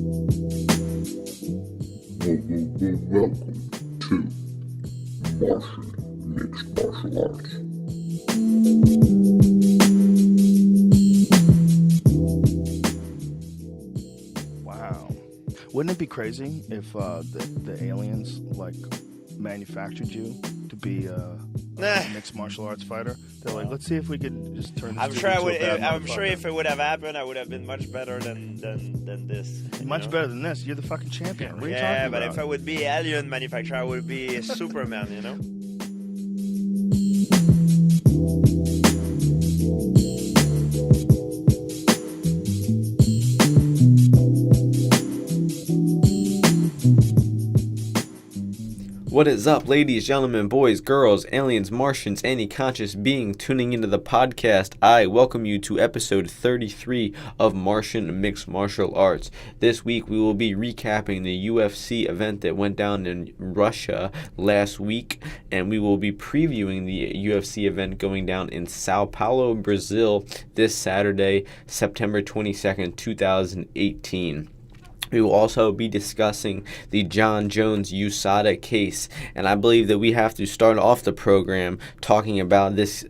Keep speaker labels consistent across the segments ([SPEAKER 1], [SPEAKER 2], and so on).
[SPEAKER 1] Welcome to Martian Mixed Martial Arts.
[SPEAKER 2] Wow. Wouldn't it be crazy if the aliens manufactured you to be a mixed martial arts fighter? They're like, let's see if we could just turn this
[SPEAKER 3] I'm
[SPEAKER 2] dude
[SPEAKER 3] sure
[SPEAKER 2] into a bad
[SPEAKER 3] I'm sure
[SPEAKER 2] motherfucker.
[SPEAKER 3] if it would have happened, I would have been much better than this.
[SPEAKER 2] Much better than this. You're the fucking champion. What are you
[SPEAKER 3] Yeah,
[SPEAKER 2] talking
[SPEAKER 3] but
[SPEAKER 2] about?
[SPEAKER 3] if I would be alien manufacturer, I would be Superman, you know?
[SPEAKER 4] What is up, ladies, gentlemen, boys, girls, aliens, Martians, any conscious being tuning into the podcast? I welcome you to episode 33 of Martian Mixed Martial Arts. This week we will be recapping the UFC event that went down in Russia last week, and we will be previewing the UFC event going down in Sao Paulo, Brazil this Saturday, September 22nd, 2018. We will also be discussing the Jon Jones USADA case, and I believe that we have to start off the program talking about this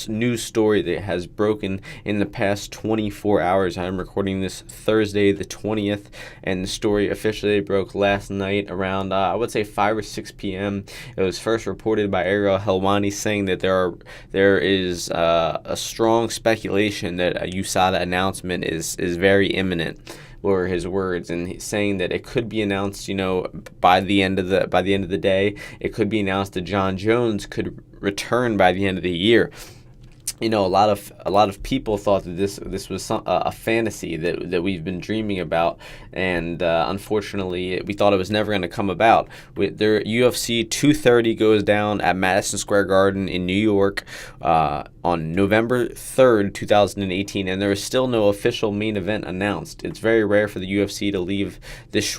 [SPEAKER 4] news story that has broken in the past 24 hours. I'm recording this Thursday the 20th, and the story officially broke last night around, I would say 5 or 6 p.m. It was first reported by Ariel Helwani saying that there is a strong speculation that a USADA announcement is very imminent, were his words, and he's saying that it could be announced, by the end of the day. It could be announced that Jon Jones could return by the end of the year. A lot of people thought that this was a fantasy that we've been dreaming about, and unfortunately, we thought it was never going to come about. Their UFC 230 goes down at Madison Square Garden in New York on November 3rd, 2018, and there is still no official main event announced. It's very rare for the UFC to leave this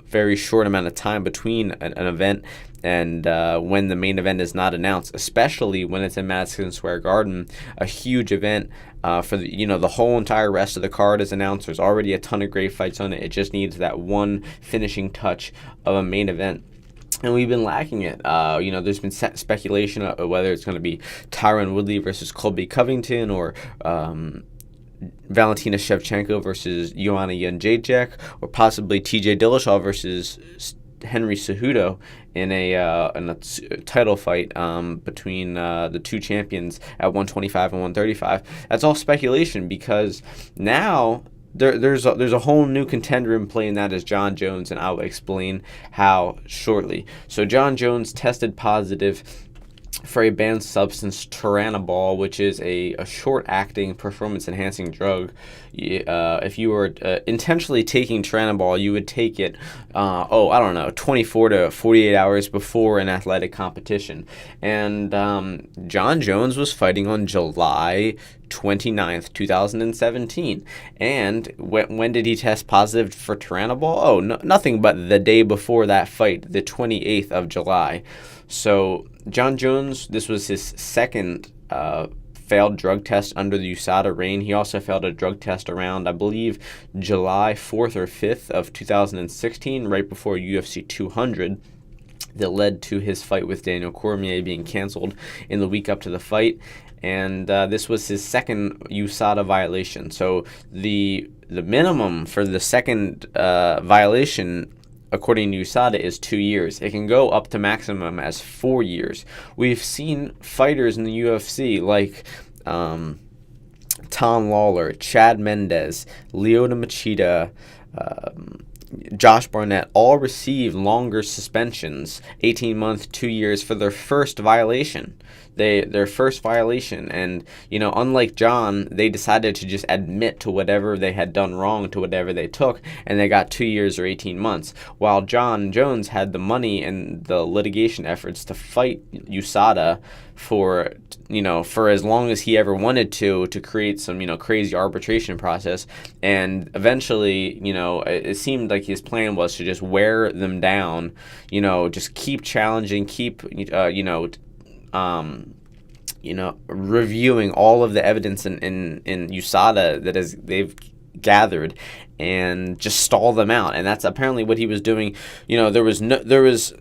[SPEAKER 4] very short amount of time between an event and when the main event is not announced, especially when it's in Madison Square Garden, a huge event for the whole entire rest of the card is announced. There's already a ton of great fights on it. It just needs that one finishing touch of a main event. And we've been lacking it. There's been speculation of whether it's going to be Tyron Woodley versus Colby Covington, or Valentina Shevchenko versus Joanna Jędrzejczyk, or possibly TJ Dillashaw versus Henry Cejudo in a title fight between the two champions at 125 and 135. That's all speculation, because now there's a whole new contender in play, and that is Jon Jones, and I'll explain how shortly. So Jon Jones tested positive for a banned substance, Turinabol, which is a short-acting performance-enhancing drug. If you were intentionally taking Turinabol, you would take it, 24 to 48 hours before an athletic competition. And Jon Jones was fighting on July 29th, 2017. And when did he test positive for Turinabol? Nothing but the day before that fight, the 28th of July. So Jon Jones, this was his second failed drug test under the USADA reign. He also failed a drug test around, I believe, July 4th or 5th of 2016, right before UFC 200, that led to his fight with Daniel Cormier being canceled in the week up to the fight. And this was his second USADA violation. So the minimum for the second violation, according to USADA, is 2 years. It can go up to maximum as 4 years. We've seen fighters in the UFC like Tom Lawler, Chad Mendes, Lyoto Machida, Josh Barnett, all receive longer suspensions, 18 months, 2 years, for their first violation. Their first violation, and unlike Jon, they decided to just admit to whatever they had done wrong, to whatever they took, and they got 2 years or 18 months. While Jon Jones had the money and the litigation efforts to fight USADA for as long as he ever wanted to create some crazy arbitration process, and eventually it seemed like his plan was to just wear them down, just keep challenging, keep reviewing all of the evidence in USADA that they've gathered and just stall them out. And that's apparently what he was doing. There was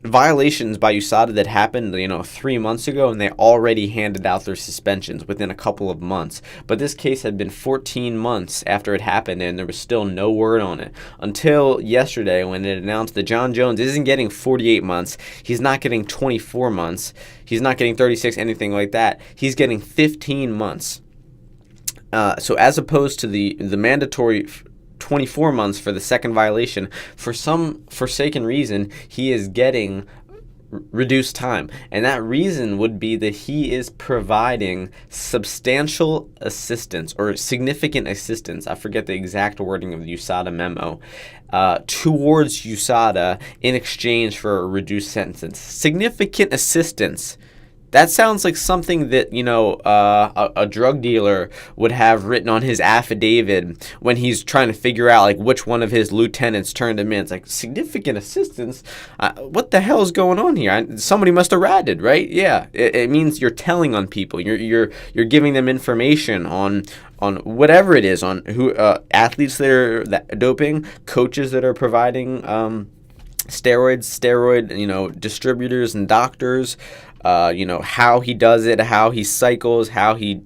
[SPEAKER 4] violations by USADA that happened 3 months ago, and they already handed out their suspensions within a couple of months. But this case had been 14 months after it happened, and there was still no word on it until yesterday, when it announced that Jon Jones isn't getting 48 months, he's not getting 24 months, he's not getting 36, anything like that. He's getting 15 months. So as opposed to the mandatory 24 months for the second violation, for some forsaken reason, he is getting reduced time. And that reason would be that he is providing substantial assistance or significant assistance, I forget the exact wording of the USADA memo, towards USADA in exchange for a reduced sentence. Significant assistance. That sounds like something that, a drug dealer would have written on his affidavit when he's trying to figure out, like, which one of his lieutenants turned him in. It's like, significant assistance? What the hell is going on here? Somebody must have ratted, right? Yeah, it means you're telling on people. You're giving them information on whatever it is, on who athletes that are doping, coaches that are providing steroid, distributors and doctors, how he does it, how he cycles, how he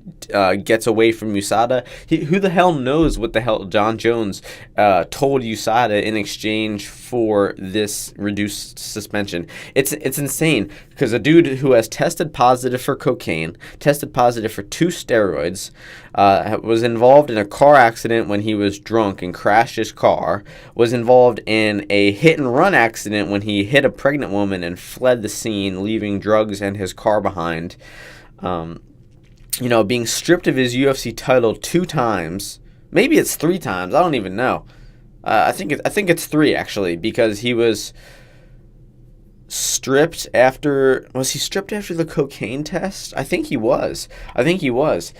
[SPEAKER 4] gets away from USADA. Who the hell knows what the hell Jon Jones told USADA in exchange for this reduced suspension? It's insane, because a dude who has tested positive for cocaine, tested positive for 2 steroids, was involved in a car accident when he was drunk and crashed his car, was involved in a hit-and-run accident when he hit a pregnant woman and fled the scene, leaving drugs and his car behind, being stripped of his UFC title 2 times. Maybe it's 3 times. I don't even know. I think it's 3, actually, because he was stripped after. Was he stripped after the cocaine test? I think he was. He was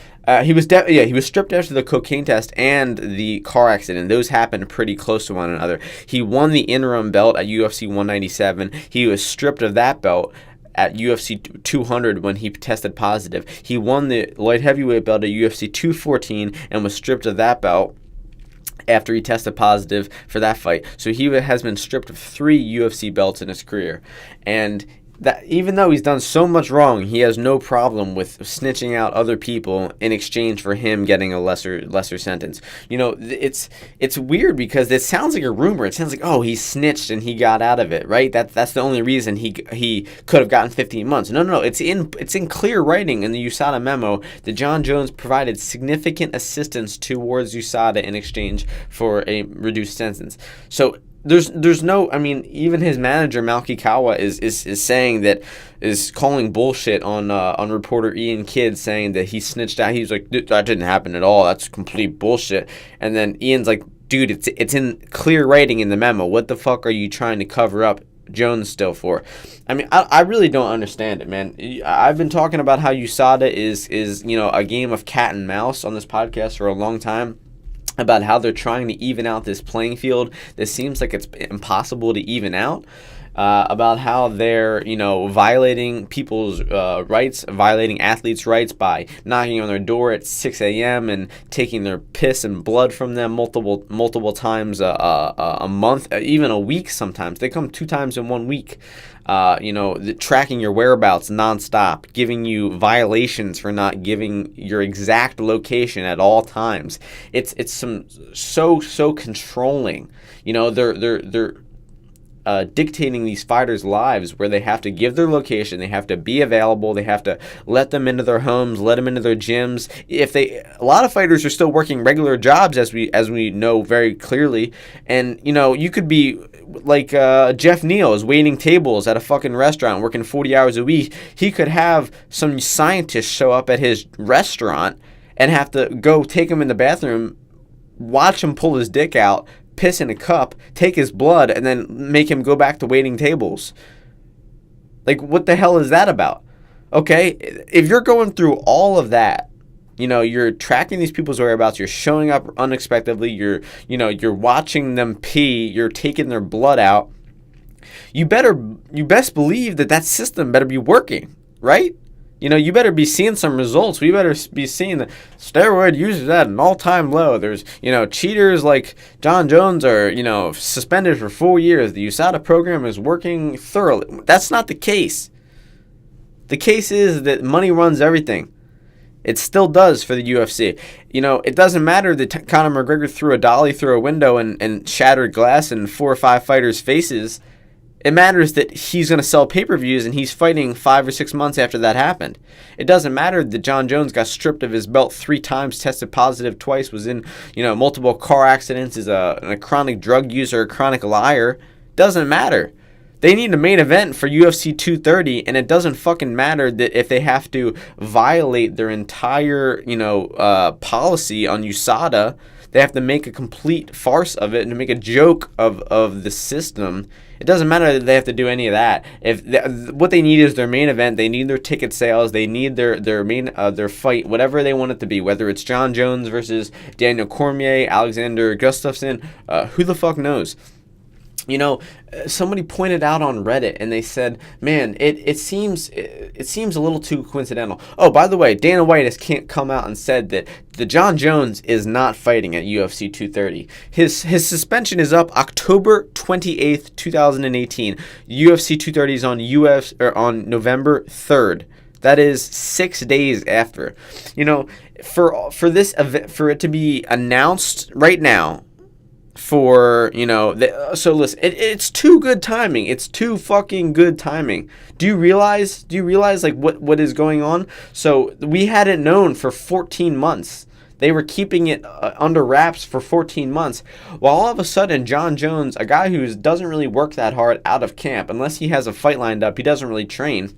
[SPEAKER 4] stripped after the cocaine test and the car accident. Those happened pretty close to one another. He won the interim belt at UFC 197. He was stripped of that belt at UFC 200 when he tested positive. He won the light heavyweight belt at UFC 214 and was stripped of that belt after he tested positive for that fight. So he has been stripped of 3 UFC belts in his career. And that, even though he's done so much wrong, he has no problem with snitching out other people in exchange for him getting a lesser sentence. It's weird, because it sounds like a rumor. It sounds like, oh, he snitched and he got out of it, right? That's the only reason he could have gotten 15 months. No. It's in clear writing in the USADA memo that Jon Jones provided significant assistance towards USADA in exchange for a reduced sentence. So There's no, even his manager Malky Kawa is saying that, is calling bullshit on reporter Ian Kidd, saying that he snitched out. He's like, that didn't happen at all. That's complete bullshit. And then Ian's like, dude, it's in clear writing in the memo. What the fuck are you trying to cover up Jones still for? I really don't understand it, man. I've been talking about how USADA is a game of cat and mouse on this podcast for a long time, about how they're trying to even out this playing field that seems like it's impossible to even out, about how they're, violating people's rights, violating athletes' rights by knocking on their door at 6 a.m. and taking their piss and blood from them multiple times a month, even a week sometimes. They come 2 times in 1 week. Tracking your whereabouts nonstop, giving you violations for not giving your exact location at all times. It's some so controlling. They're dictating these fighters' lives, where they have to give their location, they have to be available, they have to let them into their homes, let them into their gyms. A lot of fighters are still working regular jobs, as we know very clearly, and you could be like Jeff Neal is waiting tables at a fucking restaurant, working 40 hours a week. He could have some scientists show up at his restaurant and have to go take him in the bathroom, watch him pull his dick out, piss in a cup, take his blood, and then make him go back to waiting tables. Like, what the hell is that about? Okay, if you're going through all of that, you're tracking these people's whereabouts, you're showing up unexpectedly, you're watching them pee, you're taking their blood out, you best believe that system better be working, right? You better be seeing some results. We better be seeing that steroid users at an all-time low. There's, cheaters like Jon Jones are, suspended for 4 years. The USADA program is working thoroughly. That's not the case. The case is that money runs everything. It still does for the UFC. It doesn't matter that Conor McGregor threw a dolly through a window and shattered glass in 4 or 5 fighters' faces. It matters that he's going to sell pay-per-views and he's fighting 5 or 6 months after that happened. It doesn't matter that Jon Jones got stripped of his belt 3 times, tested positive twice, was in multiple car accidents, is a chronic drug user, a chronic liar. Doesn't matter. They need a main event for UFC 230, and it doesn't fucking matter that if they have to violate their entire, policy on USADA, they have to make a complete farce of it and make a joke of the system. It doesn't matter that they have to do any of that. What they need is their main event. They need their ticket sales. They need their main their fight, whatever they want it to be. Whether it's Jon Jones versus Daniel Cormier, Alexander Gustafsson, who the fuck knows? Somebody pointed out on Reddit and they said, man, it seems a little too coincidental. Oh, by the way, Dana White has come out and said that the Jon Jones is not fighting at UFC 230. His suspension is up October 28th, 2018. UFC 230 is on November 3rd. That is 6 days after. For this event, for it to be announced right now, so listen, it's too good timing. It's too fucking good timing. Do you realize like what is going on? So we hadn't known for 14 months. They were keeping it under wraps for 14 months. While all of a sudden, Jon Jones, a guy who doesn't really work that hard out of camp, unless he has a fight lined up, he doesn't really train.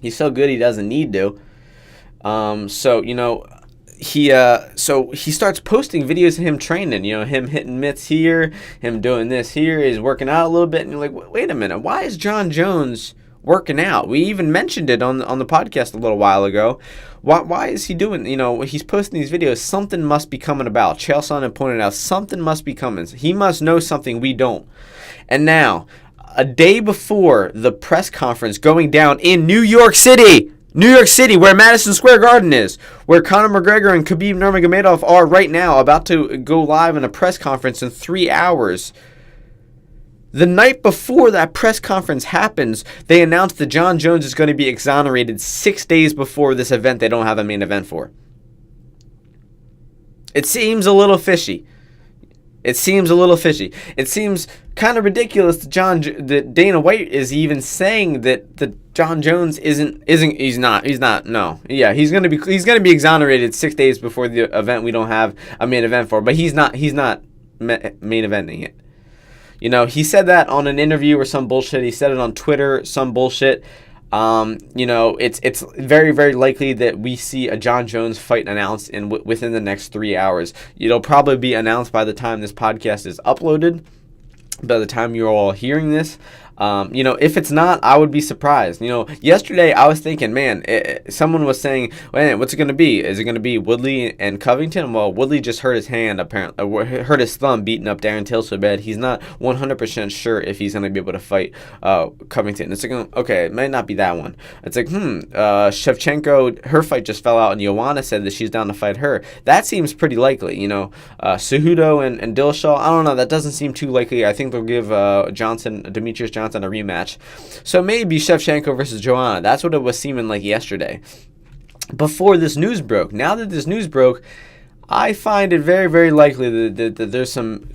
[SPEAKER 4] He's so good he doesn't need to. He starts posting videos of him training, him hitting mitts here, him doing this here, he's working out a little bit, and you're like, wait a minute, why is Jon Jones working out? We even mentioned it on the podcast a little while ago. Why is he doing, he's posting these videos, something must be coming about. Chael Sonnen pointed out, something must be coming. He must know something we don't. And now, a day before the press conference going down in New York City, where Madison Square Garden is, where Conor McGregor and Khabib Nurmagomedov are right now, about to go live in a press conference in 3 hours. The night before that press conference happens, they announced that Jon Jones is going to be exonerated 6 days before this event they don't have a main event for. It seems a little fishy. It seems kind of ridiculous that Dana White is even saying that Jon Jones he's not. No. Yeah, he's going to be exonerated 6 days before the event we don't have a main event for, but he's not main eventing it. He said that on an interview or some bullshit. He said it on Twitter, some bullshit. It's very, very likely that we see a Jon Jones fight announced within the next 3 hours. It'll probably be announced by the time this podcast is uploaded, by the time you're all hearing this. If it's not, I would be surprised. Yesterday I was thinking, man, someone was saying, man, what's it going to be? Is it going to be Woodley and Covington? Well, Woodley just hurt his hand, apparently, hurt his thumb beating up Darren Till so bad. He's not 100% sure if he's going to be able to fight Covington. It's like, okay, it might not be that one. It's like, Shevchenko, her fight just fell out, and Joanna said that she's down to fight her. That seems pretty likely. Cejudo and Dillashaw, I don't know, that doesn't seem too likely. I think they'll give Demetrius Johnson a rematch. So maybe Shevchenko versus Joanna. That's what it was seeming like yesterday, before this news broke. Now that this news broke, I find it very, very likely that there's some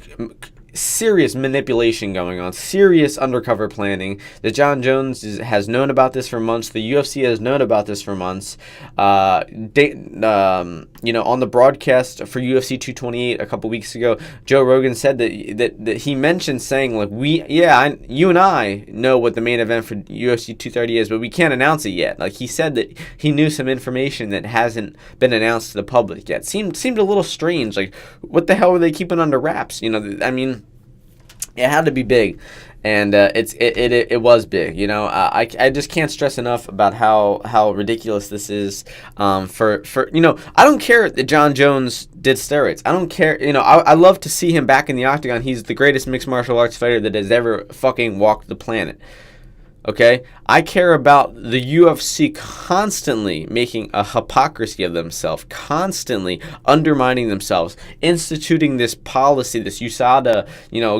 [SPEAKER 4] serious manipulation going on, serious undercover planning, that Jon Jones has known about this for months. The UFC has known about this for months. On the broadcast for UFC 228 a couple weeks ago, Joe Rogan said that he mentioned saying, like, you and I know what the main event for UFC 230 is, but we can't announce it yet. Like, he said that he knew some information that hasn't been announced to the public yet. Seemed a little strange. Like, what the hell were they keeping under wraps? It had to be big, and it was big. I just can't stress enough about how ridiculous this is. I don't care that Jon Jones did steroids. I don't care. I love to see him back in the octagon. He's the greatest mixed martial arts fighter that has ever fucking walked the planet. Okay, I care about the UFC constantly making a hypocrisy of themselves, constantly undermining themselves, instituting this policy, this USADA,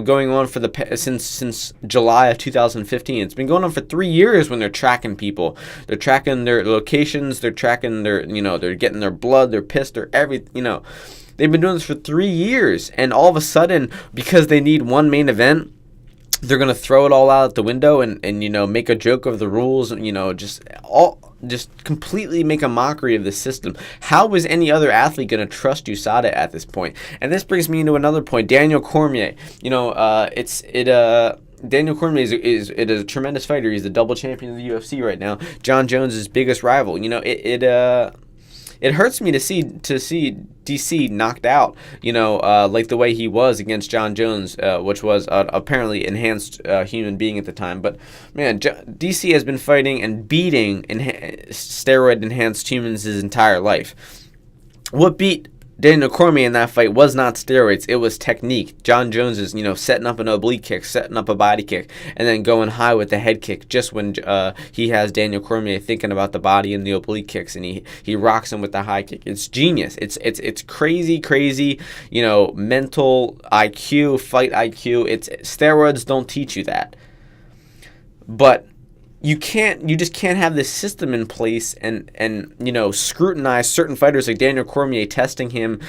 [SPEAKER 4] going on for since July of 2015. It's been going on for 3 years when they're tracking people. They're tracking their locations. They're tracking their, they're getting their blood, their piss, their everything. They've been doing this for 3 years, and all of a sudden, because they need one main event, they're going to throw it all out the window and make a joke of the rules, just completely make a mockery of the system. How is any other athlete going to trust USADA at this point? And this brings me into another point. Daniel Cormier, Daniel Cormier is a tremendous fighter. He's the double champion of the UFC right now. Jon Jones' biggest rival. It hurts me to see DC knocked out, like the way he was against Jon Jones, which was apparently enhanced human being at the time. But, man, DC has been fighting and beating steroid-enhanced humans his entire life. What beat Daniel Cormier in that fight was not steroids, it was technique. Jon Jones is, setting up an oblique kick, setting up a body kick, and then going high with the head kick just when he has Daniel Cormier thinking about the body and the oblique kicks, and he rocks him with the high kick. It's genius. It's crazy, mental IQ, fight IQ. Steroids don't teach you that. But you just can't have this system in place and scrutinize certain fighters like Daniel Cormier, testing him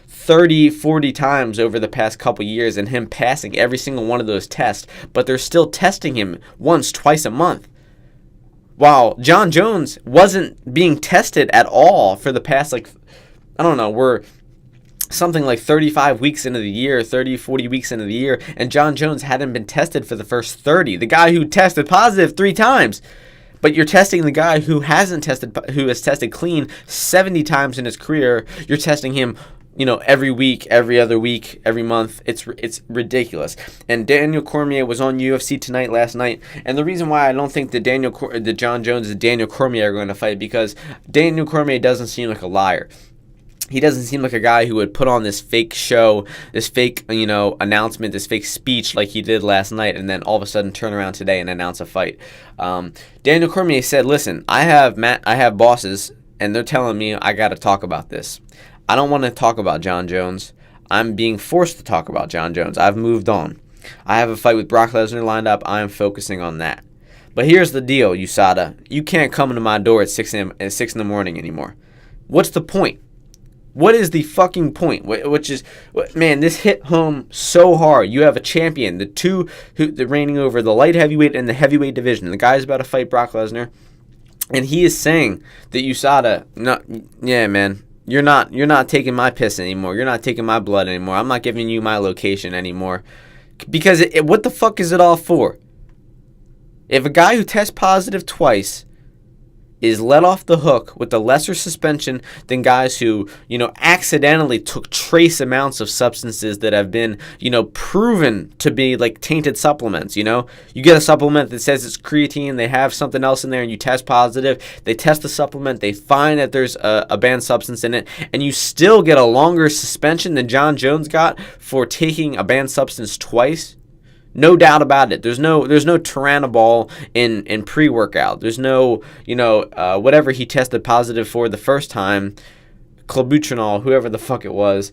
[SPEAKER 4] 30, 40 times over the past couple years, and him passing every single one of those tests, but they're still testing him once, twice a month. While Jon Jones wasn't being tested at all for the past, we're something like 35 weeks into the year, 30, 40 weeks into the year, and Jon Jones hadn't been tested for the first 30. The guy who tested positive 3 times. But you're testing the guy who has tested clean 70 times in his career. You're testing him, every week, every other week, every month. It's ridiculous. And Daniel Cormier was on UFC Tonight last night. And the reason why I don't think that Jon Jones and Daniel Cormier are going to fight, because Daniel Cormier doesn't seem like a liar. He doesn't seem like a guy who would put on this fake show, this fake, announcement, this fake speech like he did last night, and then all of a sudden turn around today and announce a fight. Daniel Cormier said, "Listen, I have bosses, and they're telling me I got to talk about this. I don't want to talk about Jon Jones. I'm being forced to talk about Jon Jones. I've moved on. I have a fight with Brock Lesnar lined up. I am focusing on that. But here's the deal, USADA. You can't come to my door at 6 in the morning anymore. What's the point? What is the fucking point? Man, this hit home so hard. You have a champion, the reigning over the light heavyweight and the heavyweight division. The guy's about to fight Brock Lesnar, and he is saying that USADA, man, you're not taking my piss anymore. You're not taking my blood anymore. I'm not giving you my location anymore. Because what the fuck is it all for? If a guy who tests positive twice is let off the hook with a lesser suspension than guys who, accidentally took trace amounts of substances that have been, proven to be like tainted supplements, You get a supplement that says it's creatine, they have something else in there, and you test positive. They test the supplement, they find that there's a banned substance in it, and you still get a longer suspension than Jon Jones got for taking a banned substance twice. No doubt about it. There's no Turinabol in pre-workout. There's no, whatever he tested positive for the first time, clobutrinol, whoever the fuck it was.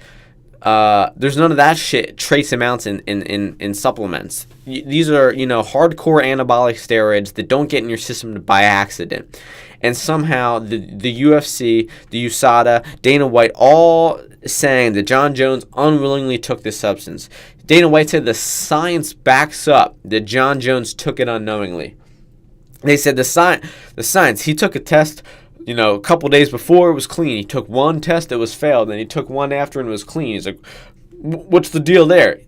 [SPEAKER 4] There's none of that shit, trace amounts in supplements. These are, hardcore anabolic steroids that don't get in your system by accident. And somehow the UFC, the USADA, Dana White, all saying that Jon Jones unwillingly took this substance. Dana White said the science backs up that Jon Jones took it unknowingly. They said the science, he took a test, a couple days before, it was clean. He took one test that was failed, and he took one after and it was clean. He's like, what's the deal there?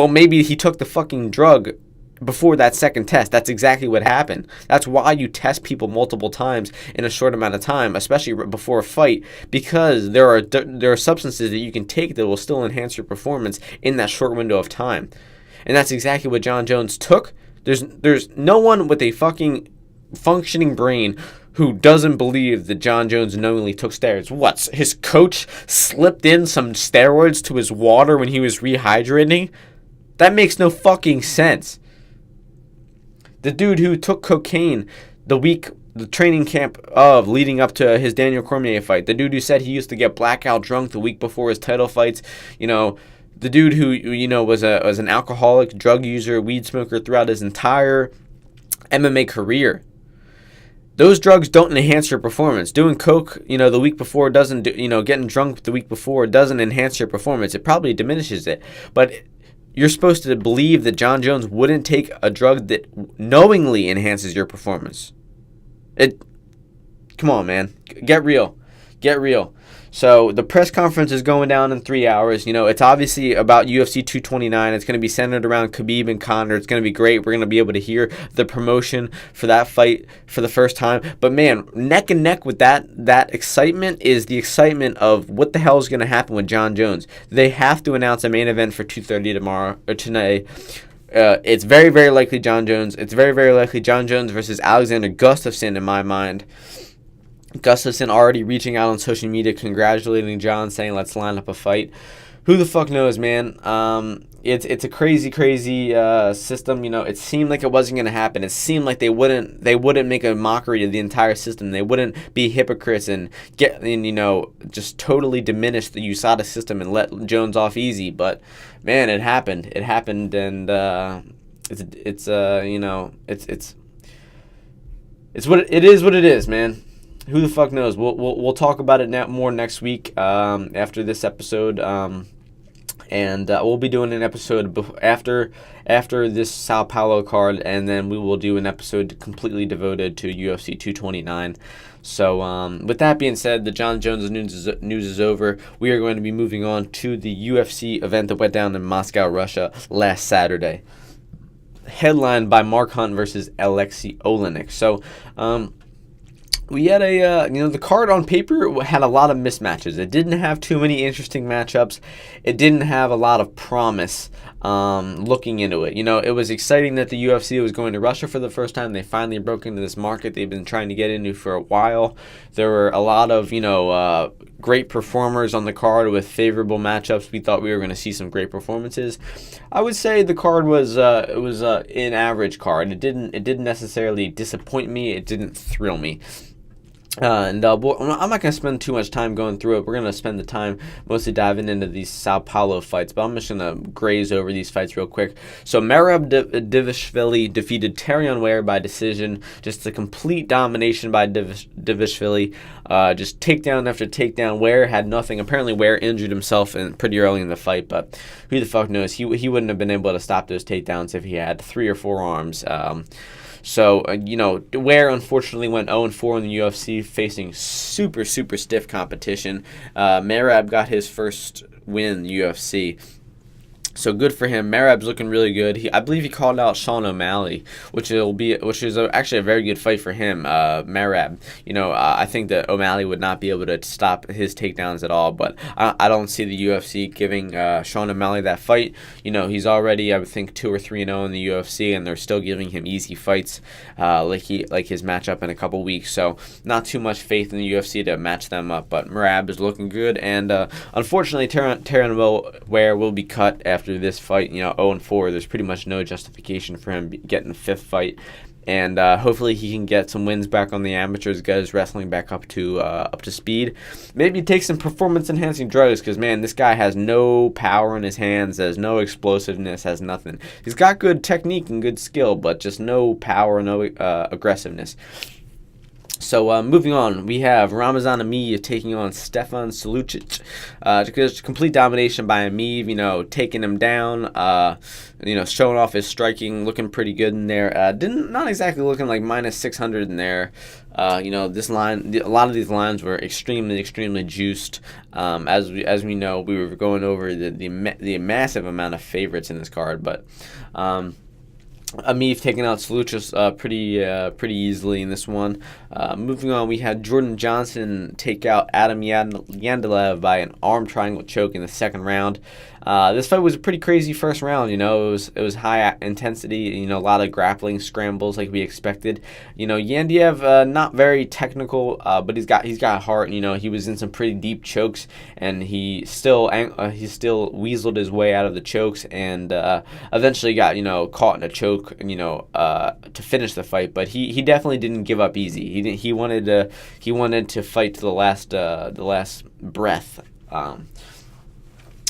[SPEAKER 4] Maybe he took the fucking drug before that second test. That's exactly what happened. That's why you test people multiple times in a short amount of time, especially before a fight, because there are substances that you can take that will still enhance your performance in that short window of time. And that's exactly what Jon Jones took. There's no one with a fucking functioning brain who doesn't believe that Jon Jones knowingly took steroids. What? His coach slipped in some steroids to his water when he was rehydrating? That makes no fucking sense. The dude who took cocaine the training camp of leading up to his Daniel Cormier fight. The dude who said he used to get blackout drunk the week before his title fights. The dude who was an alcoholic, drug user, weed smoker throughout his entire MMA career. Those drugs don't enhance your performance. Doing coke, the week before doesn't getting drunk the week before doesn't enhance your performance. It probably diminishes it. But you're supposed to believe that Jon Jones wouldn't take a drug that knowingly enhances your performance. Come on, man. Get real. So the press conference is going down in 3 hours. It's obviously about UFC 229. It's going to be centered around Khabib and Conor. It's going to be great. We're going to be able to hear the promotion for that fight for the first time. But man, neck and neck with that excitement is the excitement of what the hell is going to happen with Jon Jones. They have to announce a main event for 2:30 tonight. It's very, very likely Jon Jones. It's very, very likely Jon Jones versus Alexander Gustafsson in my mind. Gustafsson already reaching out on social media, congratulating Jon, saying let's line up a fight. Who the fuck knows, man? It's a crazy system. It seemed like it wasn't going to happen. It seemed like they wouldn't make a mockery of the entire system. They wouldn't be hypocrites and just totally diminish the USADA system and let Jones off easy. But man, it happened. And it's what it is. What it is, man. Who the fuck knows? We'll talk about it more next week after this episode, and we'll be doing an episode after this Sao Paulo card, and then we will do an episode completely devoted to UFC 229. So with that being said, the Jon Jones news is over. We are going to be moving on to the UFC event that went down in Moscow, Russia last Saturday, headlined by Mark Hunt versus Alexei Oleinik. So we had the card on paper had a lot of mismatches. It didn't have too many interesting matchups. It didn't have a lot of promise looking into it. It was exciting that the UFC was going to Russia for the first time. They finally broke into this market they've been trying to get into for a while. There were a lot of, great performers on the card with favorable matchups. We thought we were going to see some great performances. I would say the card was an average card. It didn't necessarily disappoint me. It didn't thrill me. I'm not going to spend too much time going through it. We're going to spend the time mostly diving into these Sao Paulo fights, but I'm just going to graze over these fights real quick. So Merab Dvalishvili defeated Terrion Ware by decision. Just a complete domination by Dvalishvili. Just takedown after takedown. Ware had nothing. Apparently Ware injured himself pretty early in the fight, but who the fuck knows? He wouldn't have been able to stop those takedowns if he had 3 or 4 arms. So, Ware unfortunately went 0-4 in the UFC, facing super, super stiff competition. Merab got his first win in the UFC. So good for him. Merab's looking really good. I believe he called out Sean O'Malley, which is actually a very good fight for him. Merab, I think that O'Malley would not be able to stop his takedowns at all. But I don't see the UFC giving Sean O'Malley that fight. He's already, I would think, 2 or 3-0 in the UFC, and they're still giving him easy fights, like his matchup in a couple weeks. So not too much faith in the UFC to match them up. But Merab is looking good, and unfortunately, Terrion Ware will be cut after this fight. 0-4. There's pretty much no justification for him getting a 5th fight, and hopefully he can get some wins back on the amateurs, get his wrestling back up to speed. Maybe take some performance enhancing drugs, because man, this guy has no power in his hands, has no explosiveness, has nothing. He's got good technique and good skill, but just no power, no aggressiveness. So moving on, we have Ramazan Emeev taking on Stefan Salucic. Just complete domination by Emeev, taking him down, showing off his striking, looking pretty good in there. Not exactly looking like minus 600 in there. This line, a lot of these lines were extremely, extremely juiced. As we know, we were going over the massive amount of favorites in this card, but Emeev taking out Salucic pretty easily in this one. Moving on, we had Jordan Johnson take out Adam Yandelev by an arm triangle choke in the second round. This fight was a pretty crazy first round. It was high intensity. A lot of grappling scrambles like we expected. Yandiev not very technical, but he's got heart. He was in some pretty deep chokes, and he still weaseled his way out of the chokes, and eventually got caught in a choke. To finish the fight, but he definitely didn't give up easy. He wanted to fight to the last breath.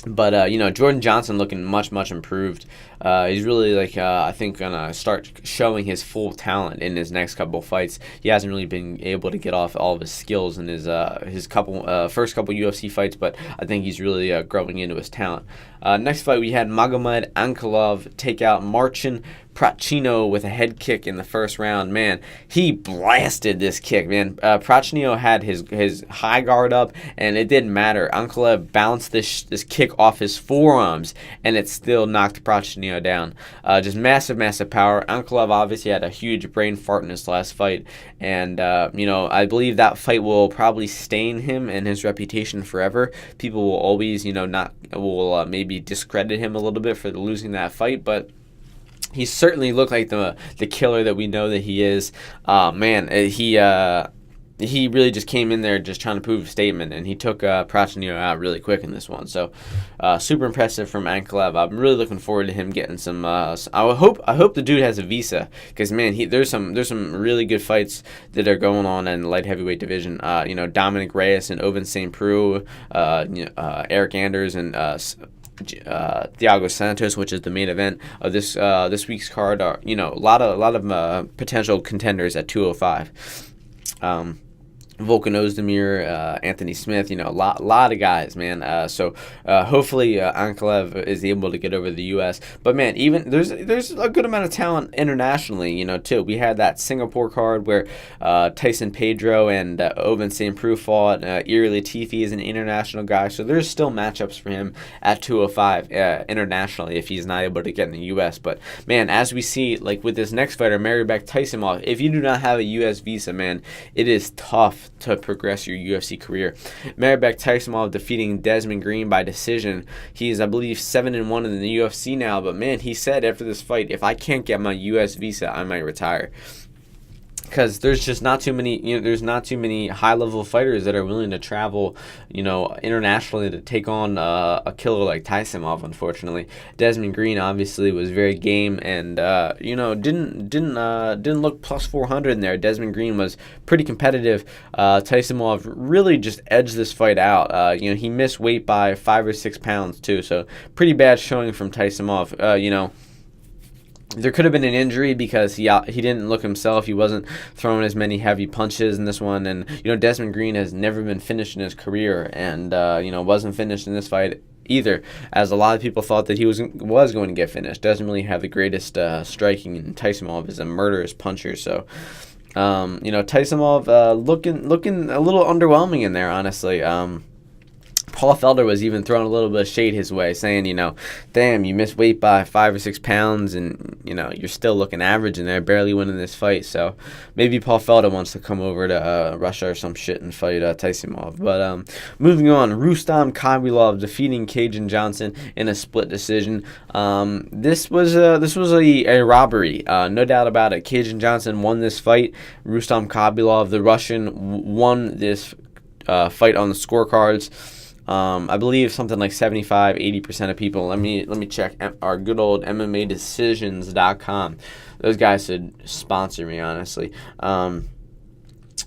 [SPEAKER 4] But Jordan Johnson looking much improved. He's really I think gonna start showing his full talent in his next couple fights. He hasn't really been able to get off all of his skills in his first couple UFC fights, but I think he's really growing into his talent. Next fight we had Magomed Ankalaev take out Marcin Prachnio with a head kick in the first round. Man, he blasted this kick, man. Prachnio had his high guard up, and it didn't matter. Ankalaev bounced this kick off his forearms, and it still knocked Prachnio down. Just massive power. Ankalaev obviously had a huge brain fart in his last fight, and I believe that fight will probably stain him and his reputation forever. People will always, maybe discredit him a little bit for losing that fight, but he certainly looked like the killer that we know that he is. He really just came in there just trying to prove a statement, and he took Prachnio out really quick in this one. So super impressive from Ankalaev. I'm really looking forward to him getting some. I hope the dude has a visa, because man, there's some really good fights that are going on in the light heavyweight division. Dominic Reyes and Ovince St. Preux, Eric Anders and Thiago Santos, which is the main event of this week's card, are a lot of potential contenders at 205. Volkan Ozdemir, Anthony Smith, a lot of guys, man. So hopefully Ankalaev is able to get over the U.S. But man, even there's a good amount of talent internationally, too. We had that Singapore card where Tyson Pedro and Ovince St. Preux fought. Iri Latifi is an international guy, so there's still matchups for him at 205 internationally if he's not able to get in the U.S. But man, as we see, like with this next fighter, Maribek Taisimov, if you do not have a U.S. visa, man, it is tough to progress your UFC career. Maribek Taisimov defeating Desmond Green by decision. He's, I believe, 7-1 in the UFC now, but man, he said after this fight, if I can't get my US visa, I might retire. Because there's just not too many, there's not too many high-level fighters that are willing to travel, internationally to take on a killer like Taisimov. Unfortunately, Desmond Green obviously was very game, and didn't look plus 400 in there. Desmond Green was pretty competitive. Taisimov really just edged this fight out. He missed weight by 5 or 6 pounds too, so pretty bad showing from Taisimov. There could have been an injury because he didn't look himself. He wasn't throwing as many heavy punches in this one. And, Desmond Green has never been finished in his career, and, wasn't finished in this fight either, as a lot of people thought that he was going to get finished. Doesn't really have the greatest striking, and Taisimov is a murderous puncher. So, Taisimov looking a little underwhelming in there, honestly. Paul Felder was even throwing a little bit of shade his way, saying, damn, you missed weight by 5 or 6 pounds, and, you're still looking average in there, barely winning this fight. So maybe Paul Felder wants to come over to Russia or some shit and fight Taisimov. But moving on, Rustam Khabilov defeating Cajun Johnson in a split decision. This was a robbery, no doubt about it. Cajun Johnson won this fight. Rustam Khabilov, the Russian, won this fight on the scorecards. I believe something like 75-80% of people. Let me check our good old MMADecisions.com. Those guys should sponsor me, honestly.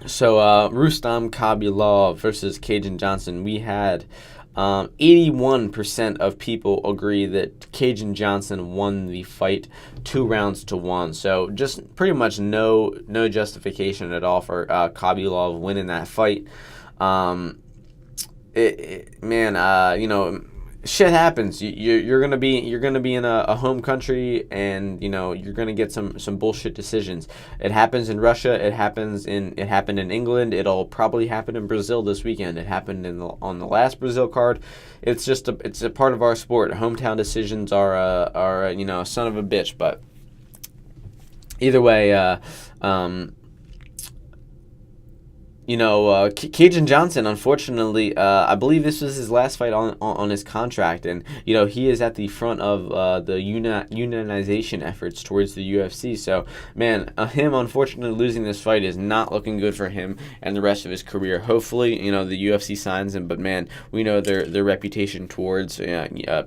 [SPEAKER 4] So Rustam Khabilov versus Cajun Johnson. We had 81% of people agree that Cajun Johnson won the fight 2-1. So just pretty much no justification at all for Khabilov winning that fight. Shit happens. You're gonna be in a home country, and you're gonna get some bullshit decisions. It happens in Russia. It happened in England. It'll probably happen in Brazil this weekend. It happened on the last Brazil card. It's a part of our sport. Hometown decisions are a son of a bitch. But either way, Cajun Johnson, unfortunately, I believe this was his last fight on his contract, and he is at the front of the unionization efforts towards the UFC. So, man, him unfortunately losing this fight is not looking good for him and the rest of his career. Hopefully, the UFC signs him, but man, we know their reputation towards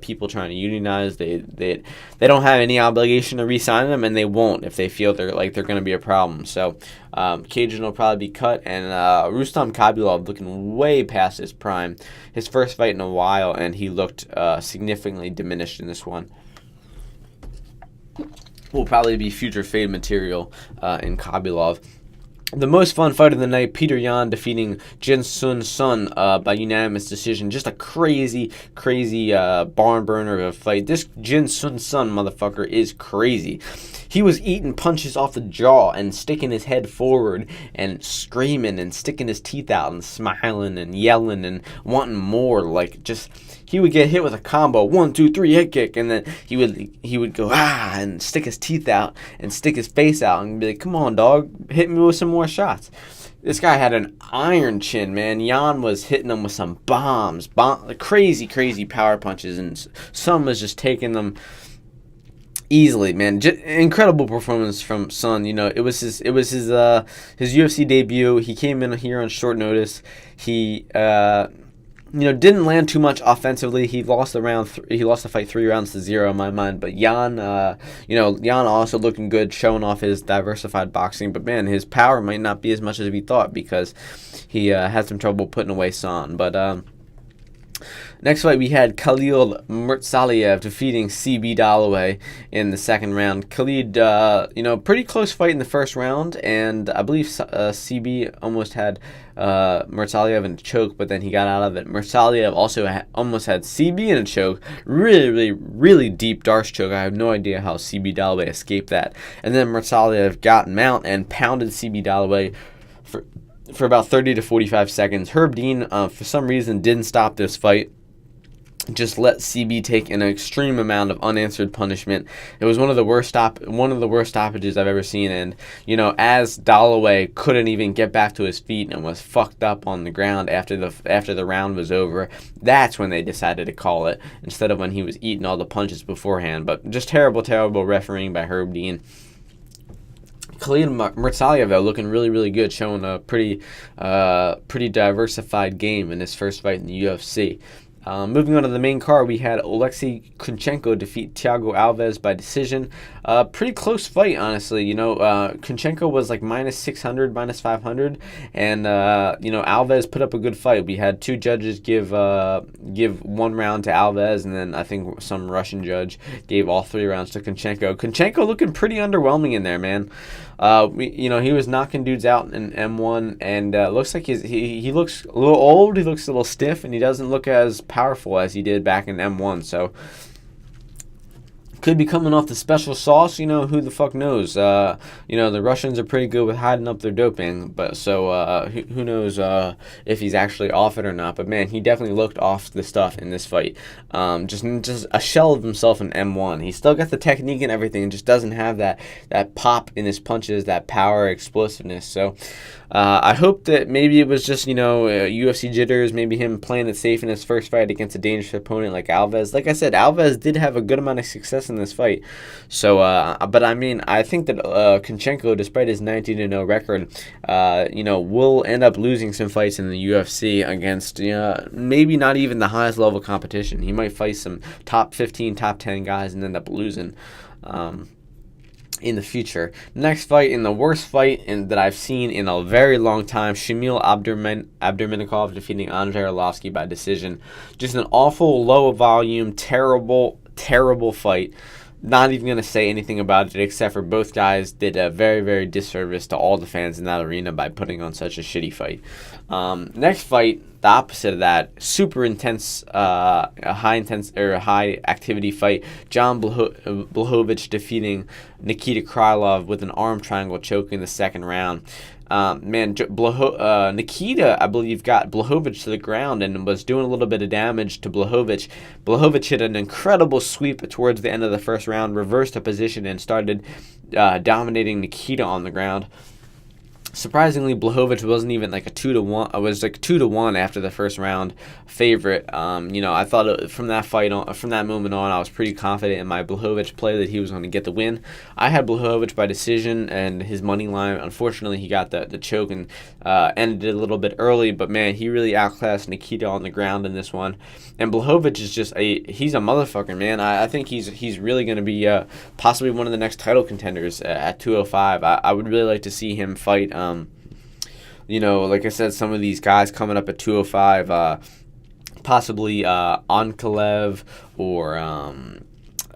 [SPEAKER 4] people trying to unionize. They don't have any obligation to re-sign them, and they won't if they feel they're going to be a problem. So. Cajun will probably be cut, and Rustam Khabibulov looking way past his prime. His first fight in a while, and he looked significantly diminished in this one. Will probably be future fade material in Khabibulov. The most fun fight of the night, Peter Yan defeating Jin Sun Sun by unanimous decision. Just a crazy barn burner of a fight. This Jin Sun Sun motherfucker is crazy. He was eating punches off the jaw and sticking his head forward and screaming and sticking his teeth out and smiling and yelling and wanting more. He would get hit with a combo, 1, 2, 3 head kick, and then he would go and stick his teeth out and stick his face out and be like, "Come on, dog, hit me with some more shots." This guy had an iron chin, man. Yan was hitting him with some bombs, crazy power punches, and Sun was just taking them easily, man. Incredible performance from Sun. It was his UFC debut. He came in here on short notice. He didn't land too much offensively. He lost the fight 3-0 in my mind. But Yan also looking good, showing off his diversified boxing. But man, his power might not be as much as we thought because he had some trouble putting away Son. But next fight, we had Khalil Murtsaliev defeating CB Dalloway in the second round. Khalid, pretty close fight in the first round, and I believe CB almost had Murtsaliev in a choke, but then he got out of it. Murtsaliev also almost had CB in a choke. Really deep Darce choke. I have no idea how CB Dalloway escaped that. And then Murtsaliev got mount and pounded CB Dalloway for about 30 to 45 seconds. Herb Dean, for some reason, didn't stop this fight. Just let CB take an extreme amount of unanswered punishment. It was one of the worst stoppages I've ever seen. And as Dalloway couldn't even get back to his feet and was fucked up on the ground after the round was over, that's when they decided to call it instead of when he was eating all the punches beforehand. But just terrible refereeing by Herb Dean. Khalid Murtsaliev, though, looking really good, showing a pretty diversified game in his first fight in the UFC. Moving on to the main card, we had Alexei Kunchenko defeat Thiago Alves by decision. Pretty close fight, honestly. Kunchenko was like -600, -500, and Alves put up a good fight. We had two judges give 1 round to Alves, and then I think some Russian judge gave all 3 rounds to Kunchenko. Kunchenko looking pretty underwhelming in there, man. He was knocking dudes out in M1, and looks like he looks a little old. He looks a little stiff, and he doesn't look as powerful as he did back in M1. So could be coming off the special sauce. Who the fuck knows? The Russians are pretty good with hiding up their doping, but so who knows if he's actually off it or not. But man, he definitely looked off the stuff in this fight. Just a shell of himself in M1. He still got the technique and everything, and just doesn't have that pop in his punches, that power, explosiveness. So I hope that maybe it was just UFC jitters, maybe him playing it safe in his first fight against a dangerous opponent like Alves. Like I said, Alves did have a good amount of success in this fight. So, but I mean, I think that Kunchenko, despite his 19-0 record, will end up losing some fights in the UFC against maybe not even the highest level competition. He might fight some top 15, top 10 guys and end up losing in the future. Next fight, in the worst fight that I've seen in a very long time, Shamil Abdurmanikov defeating Andrei Arlovsky by decision. Just an awful, low volume, terrible fight. Not even going to say anything about it except for both guys did a very disservice to all the fans in that arena by putting on such a shitty fight. Next fight, the opposite of that, super intense, high activity fight. Jan Blachowicz defeating Nikita Krylov with an arm triangle choke in the second round. Nikita, I believe, got Blachowicz to the ground and was doing a little bit of damage to Blachowicz. Blachowicz hit an incredible sweep towards the end of the first round, reversed the position, and started dominating Nikita on the ground. Surprisingly, Blachowicz wasn't even like a 2-1. I was like 2-1 after the first round favorite. I thought from that fight on, from that moment on, I was pretty confident in my Blachowicz play that he was going to get the win. I had Blachowicz by decision and his money line. Unfortunately, he got the choke and ended it a little bit early. But man, he really outclassed Nikita on the ground in this one. And Blachowicz is just he's a motherfucker, man. I think he's really going to be possibly one of the next title contenders at 205. I would really like to see him fight. Like I said, some of these guys coming up at 205, possibly Ankalev or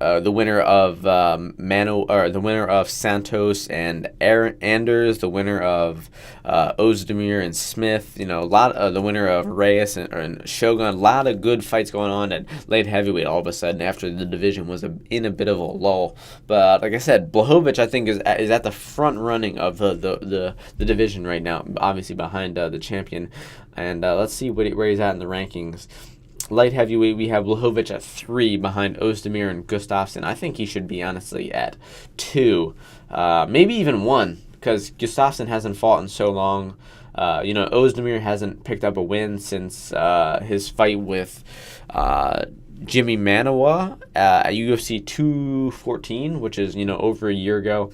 [SPEAKER 4] the winner of the winner of Santos and Anders, the winner of Ozdemir and Smith. The winner of Reyes and Shogun. A lot of good fights going on at light heavyweight all of a sudden after the division was in a bit of a lull. But like I said, Blachowicz I think is at the front running of the division right now, obviously behind the champion. And let's see where he's at in the rankings. Light heavyweight, we have Blachowicz at 3 behind Ozdemir and Gustafsson. I think he should be, honestly, at 2. Maybe even 1, because Gustafsson hasn't fought in so long. Ozdemir hasn't picked up a win since his fight with Jimmy Manawa at UFC 214, which is, over a year ago.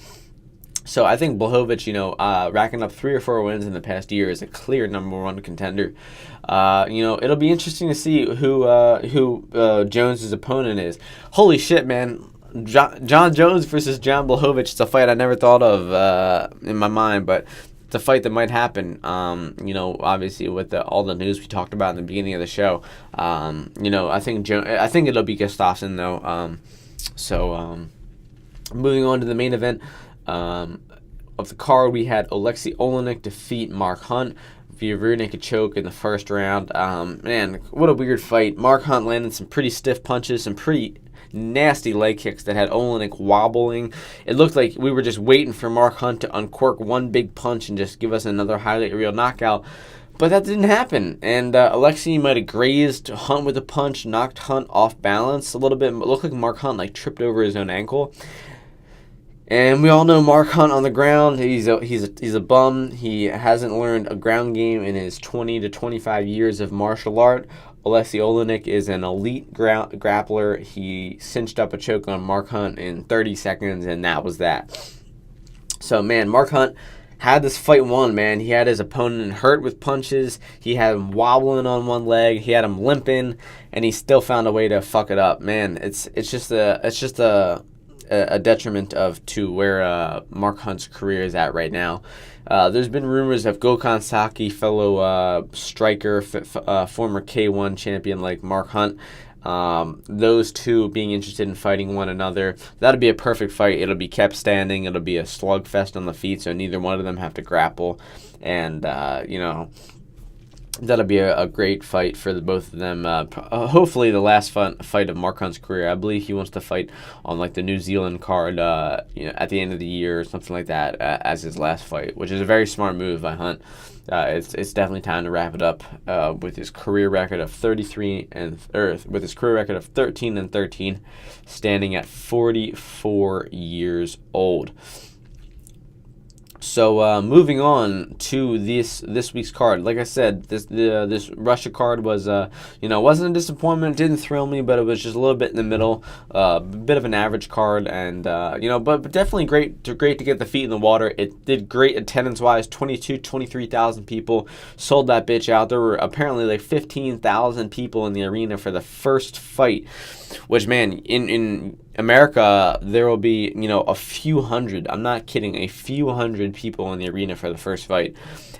[SPEAKER 4] So I think Blachowicz, racking up 3 or 4 wins in the past year is a clear number 1 contender. It'll be interesting to see who Jones' opponent is. Holy shit, man. Jon Jones versus Jon Blachowicz. It's a fight I never thought of in my mind, but it's a fight that might happen. Obviously with all the news we talked about in the beginning of the show. I think it'll be Gustafsson though. Moving on to the main event. Of the card, we had Alexei Olenek defeat Mark Hunt via rear naked choke in the first round. Man, what a weird fight. Mark Hunt landed some pretty stiff punches, some pretty nasty leg kicks that had Olenek wobbling. It looked like we were just waiting for Mark Hunt to uncork one big punch and just give us another highlight reel knockout. But that didn't happen, and Alexei might have grazed Hunt with a punch, knocked Hunt off balance a little bit. It looked like Mark Hunt tripped over his own ankle. And we all know Mark Hunt on the ground. He's a bum. He hasn't learned a ground game in his 20 to 25 years of martial art. Alexei Olenek is an elite grappler. He cinched up a choke on Mark Hunt in 30 seconds, and that was that. So, man, Mark Hunt had this fight won, man. He had his opponent hurt with punches. He had him wobbling on one leg. He had him limping, and he still found a way to fuck it up. Man, it's just a detriment to where Mark Hunt's career is at right now. There's been rumors of Gokhan Saki, fellow striker, former K1 champion like Mark Hunt, those two being interested in fighting one another. That'll be a perfect fight. It'll be kept standing. It'll be a slugfest on the feet, so neither one of them have to grapple. And, that'll be a great fight for the both of them. Hopefully the last fight of Mark Hunt's career. I believe he wants to fight on the New Zealand card at the end of the year or something like that as his last fight, which is a very smart move by Hunt. It's definitely time to wrap it up with his career record of 13-13, standing at 44 years old. So moving on to this week's card, like I said, this Russia card was wasn't a disappointment. It didn't thrill me, but it was just a little bit in the middle, a bit of an average card, and but definitely great to get the feet in the water. It did great attendance wise, 23,000 people sold that bitch out. There were apparently 15,000 people in the arena for the first fight, which, man, in America, there will be, a few hundred, I'm not kidding, a few hundred people in the arena for the first fight.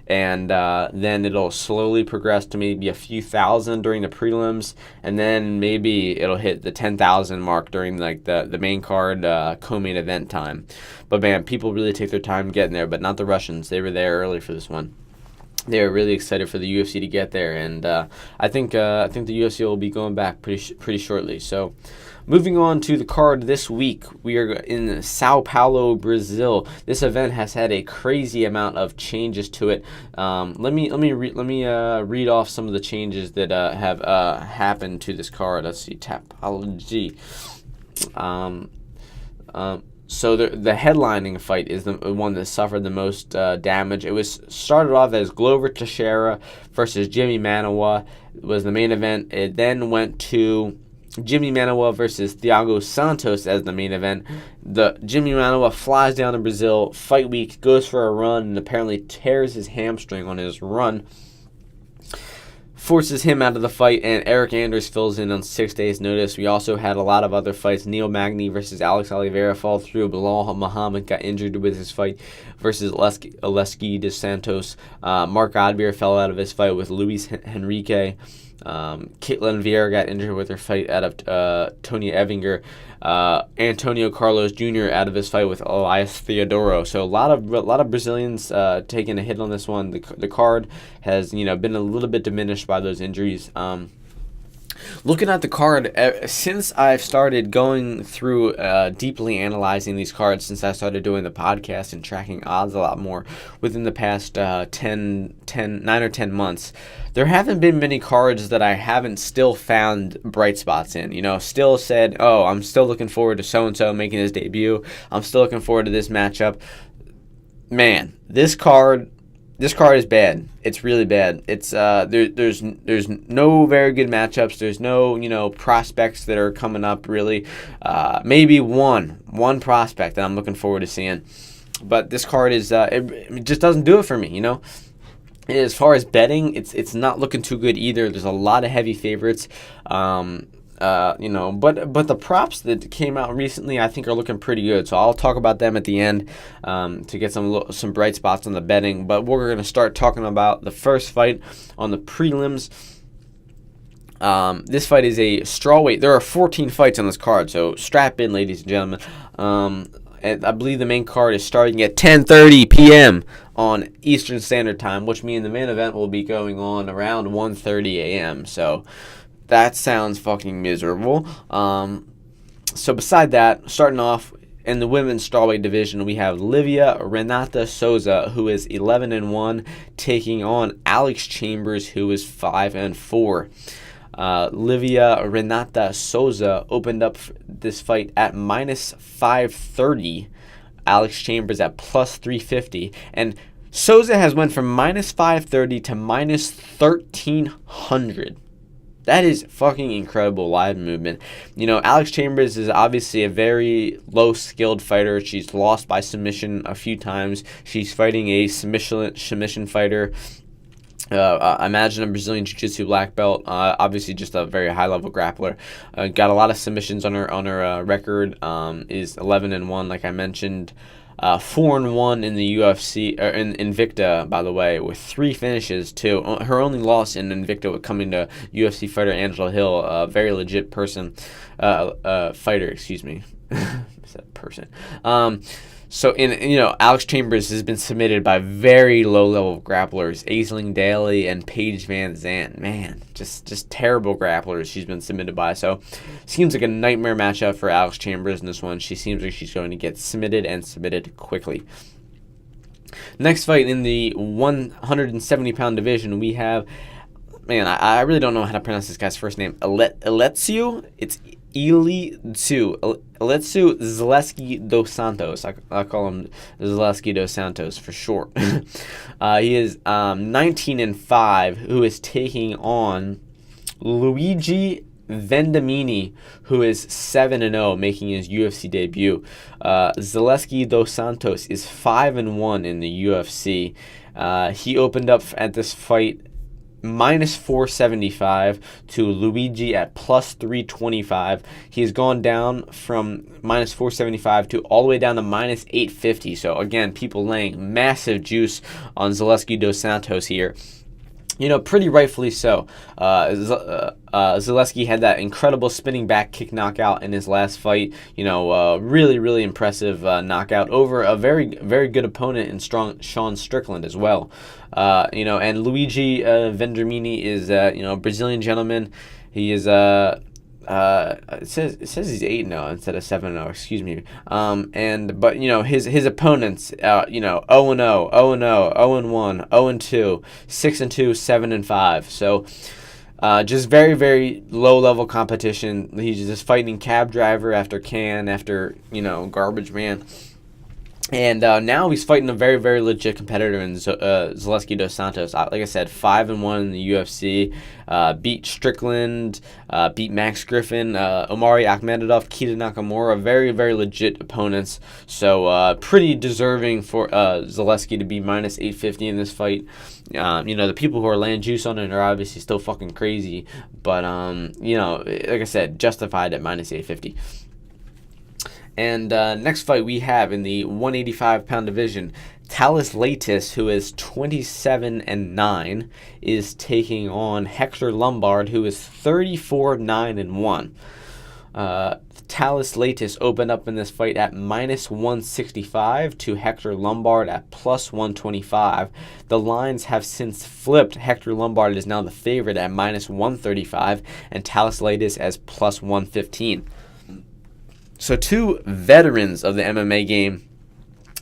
[SPEAKER 4] And then it'll slowly progress to maybe a few thousand during the prelims, and then maybe it'll hit the 10,000 mark during the main card co-main event time. But man, people really take their time getting there, but not the Russians. They were there early for this one. They were really excited for the UFC to get there, and I think the UFC will be going back pretty shortly. So, moving on to the card this week, we are in Sao Paulo, Brazil. This event has had a crazy amount of changes to it. Let me read off some of the changes that have happened to this card. Let's see, Tapology. So the headlining fight is the one that suffered the most damage. It was started off as Glover Teixeira versus Jimmy Manuwa was the main event. It then went to Jimmy Manuwa versus Thiago Santos as the main event. The Jimmy Manuwa flies down to Brazil, fight week, goes for a run, and apparently tears his hamstring on his run. Forces him out of the fight, and Eric Anders fills in on 6 days' notice. We also had a lot of other fights. Neil Magny versus Alex Oliveira fall through. Bilal Muhammad got injured with his fight versus Aleski dos Santos. Mark Godbeer fell out of his fight with Luis Henrique. Caitlin Vieira got injured with her fight out of Tonya Evinger. Antonio Carlos Jr. out of his fight with Elias Theodoro. So a lot of Brazilians taking a hit on this one. The card has been a little bit diminished by those injuries. Looking at the card, since I've started going through deeply analyzing these cards, since I started doing the podcast and tracking odds a lot more within the past 9 or 10 months, there haven't been many cards that I haven't still found bright spots in. Still said, oh, I'm still looking forward to so-and-so making his debut. I'm still looking forward to this matchup. Man, this card is bad. It's really bad. It's there's no very good matchups. There's no prospects that are coming up really. Maybe one prospect that I'm looking forward to seeing. But this card is it just doesn't do it for me. As far as betting, it's not looking too good either. There's a lot of heavy favorites. But the props that came out recently, I think, are looking pretty good. So I'll talk about them at the end to get some bright spots on the betting. But we're going to start talking about the first fight on the prelims. This fight is a strawweight. There are 14 fights on this card, so strap in, ladies and gentlemen. And I believe the main card is starting at 10:30 p.m. on Eastern Standard Time, which means the main event will be going on around 1:30 a.m. So that sounds fucking miserable. So beside that, starting off in the women's strawweight division, we have Livia Renata Souza, who is 11-1, taking on Alex Chambers, who is 5-4. Livia Renata Souza opened up this fight at -530. Alex Chambers at +350, and Souza has went from -530 to -1300. That is fucking incredible live movement. Alex Chambers is obviously a very low-skilled fighter. She's lost by submission a few times. She's fighting a submission fighter. I imagine a Brazilian Jiu-Jitsu black belt. Obviously, just a very high-level grappler. Got a lot of submissions on her record. Is 11-1, like I mentioned. 4-1 in the UFC, or in Invicta, by the way, with 3 finishes too. Her only loss in Invicta was coming to UFC fighter Angela Hill, a very legit fighter. Excuse me, person. So Alex Chambers has been submitted by very low-level grapplers, Aisling Daly and Paige Van Zandt. Man, just terrible grapplers she's been submitted by. So seems like a nightmare matchup for Alex Chambers in this one. She seems like she's going to get submitted quickly. Next fight in the 170-pound division, we have, I really don't know how to pronounce this guy's first name. Alessio? It's Alessio Zaleski dos Santos. I call him Zaleski dos Santos for short. He is 19-5, who is taking on Luigi Vendamini, who is 7-0, making his UFC debut. Zaleski dos Santos is 5-1 in the UFC. He opened up at this fight -475 to Luigi at +325. He has gone down from -475 to all the way down to -850. So again, people laying massive juice on Zaleski dos Santos here. Pretty rightfully so. Zaleski had that incredible spinning back kick knockout in his last fight. Really, really impressive knockout over a very, very good opponent in Sean Strickland as well. And Luigi Vendramini is a Brazilian gentleman. He is it says he's 8-0 instead of 7-0. Excuse me. But his opponents 0-0, 0-0, 0-1, 0-2, 6-2, 7-5. So Just very, very low-level competition. He's just fighting cab driver after can after, garbage man. And now he's fighting a very, very legit competitor in Zaleski dos Santos. Like I said, 5-1 in the UFC. Beat Strickland, beat Max Griffin, Omari Akhmedov, Keita Nakamura. Very, very legit opponents. So pretty deserving for Zaleski to be minus 850 in this fight. The people who are laying juice on it are obviously still fucking crazy. But, like I said, justified at minus 850. And next fight we have in the 185-pound division, Thales Leites, who is 27-9, is taking on Hector Lombard, who is 34-9-1. Thales Leites opened up in this fight at minus 165 to Hector Lombard at plus 125. The lines have since flipped. Hector Lombard is now the favorite at minus 135 and Thales Leites as plus 115. So two veterans of the MMA game,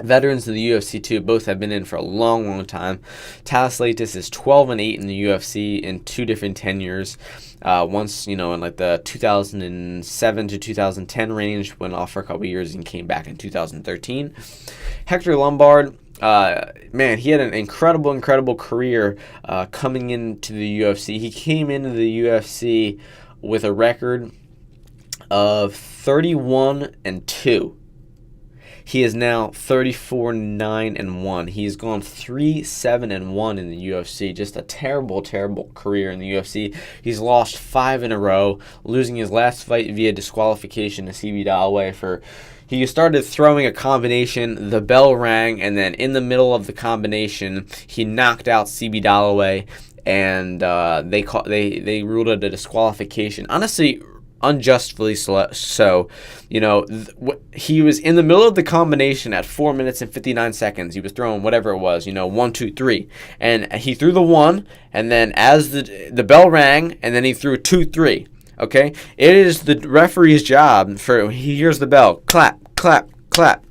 [SPEAKER 4] veterans of the UFC too, both have been in for a long, long time. Thales Leites is 12-8 in the UFC in two different tenures. Once, in like the 2007 to 2010 range, went off for a couple years and came back in 2013. Hector Lombard, he had an incredible career coming into the UFC. He came into the UFC with a record of 31-2. He is now 34-9-1. He's gone 3-7-1 in the UFC. Just a terrible career in the UFC. He's lost 5 in a row, losing his last fight via disqualification to CB Dalloway he started throwing a combination, the bell rang, and then in the middle of the combination, he knocked out CB Dalloway, and they ruled it a disqualification. Honestly, unjustly so. He was in the middle of the combination at 4 minutes and 59 seconds. He was throwing whatever it was, 1, 2, 3. And he threw the 1, and then as the bell rang, and then he threw 2, 3. Okay? It is the referee's job he hears the bell. Clap, clap, clap.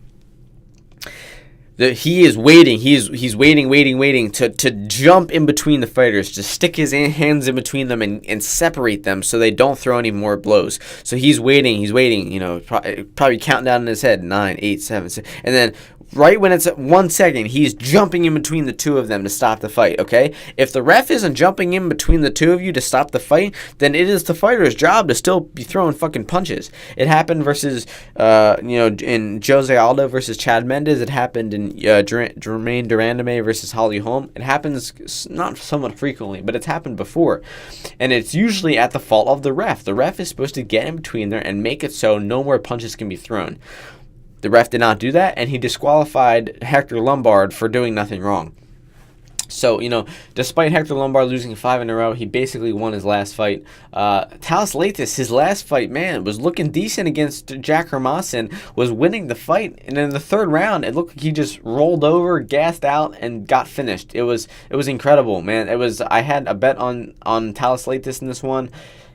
[SPEAKER 4] He is waiting. He's waiting to jump in between the fighters, to stick his hands in between them and separate them so they don't throw any more blows. So he's waiting, probably counting down in his head, 9, 8, 7, 6, and then right when it's at 1 second, he's jumping in between the two of them to stop the fight, okay? If the ref isn't jumping in between the two of you to stop the fight, then it is the fighter's job to still be throwing fucking punches. It happened versus, in Jose Aldo versus Chad Mendes. It happened in Jermaine Durandame versus Holly Holm. It happens not somewhat frequently, but it's happened before. And it's usually at the fault of the ref. The ref is supposed to get in between there and make it so no more punches can be thrown. The ref did not do that, and he disqualified Hector Lombard for doing nothing wrong. So, despite Hector Lombard losing 5 in a row, he basically won his last fight. Thales Leites, his last fight, was looking decent against Jack Hermansson, was winning the fight, and in the third round, it looked like he just rolled over, gassed out, and got finished. It was incredible, man. I had a bet on Thales Leites in this one.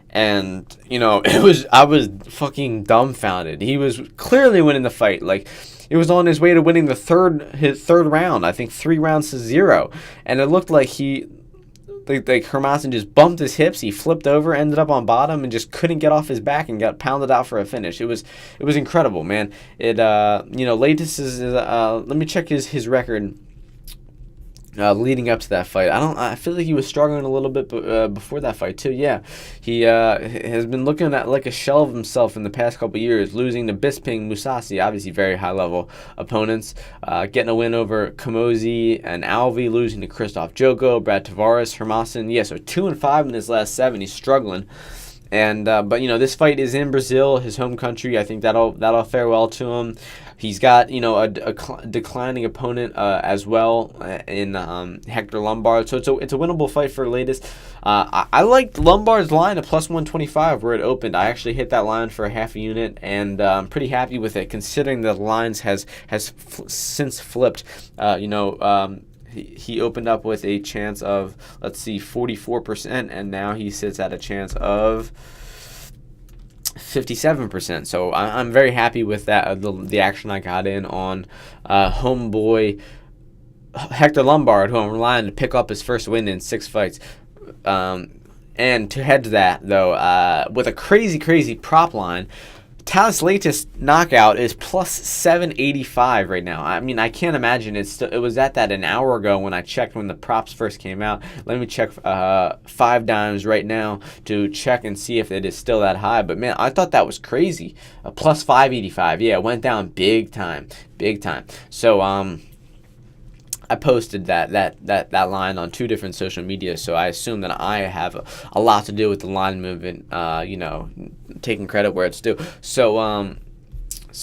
[SPEAKER 4] And, I was fucking dumbfounded. He was clearly winning the fight. Like, it was on his way to winning his third round. I think 3-0. And it looked like Hermansson just bumped his hips. He flipped over, ended up on bottom, and just couldn't get off his back and got pounded out for a finish. It was incredible, man. Leites is, let me check his record. Leading up to that fight, I feel like he was struggling a little bit before that fight too. Yeah, he has been looking at like a shell of himself in the past couple years, losing to Bisping, Mousasi, obviously very high level opponents, getting a win over Kamosi and Alvey, losing to Christoph Joko, Brad Tavares, Hermansson. Yeah, so 2-5 in his last 7. He's struggling. And but this fight is in Brazil, his home country. I think that'll fare well to him. He's got a declining opponent as well in Hector Lombard, so it's a winnable fight for Leites. I liked Lombard's line at plus 125 where it opened. I actually hit that line for a half a unit, and I'm pretty happy with it considering the lines has since flipped. He opened up with a chance of 44%, and now he sits at a chance of 57%. So I'm very happy with that. The action I got in on homeboy Hector Lombard, who I'm relying to pick up his first win in 6 fights. And to head to that, though, with a crazy prop line, Talis' latest knockout is plus 785 right now. I mean, I can't imagine it was at that an hour ago when I checked when the props first came out. Let me check 5 dimes right now to check and see if it is still that high. But man, I thought that was crazy. Plus 585. Yeah, it went down big time. So I posted that line on 2 different social media, so I assume that I have a lot to do with the line movement, taking credit where it's due. So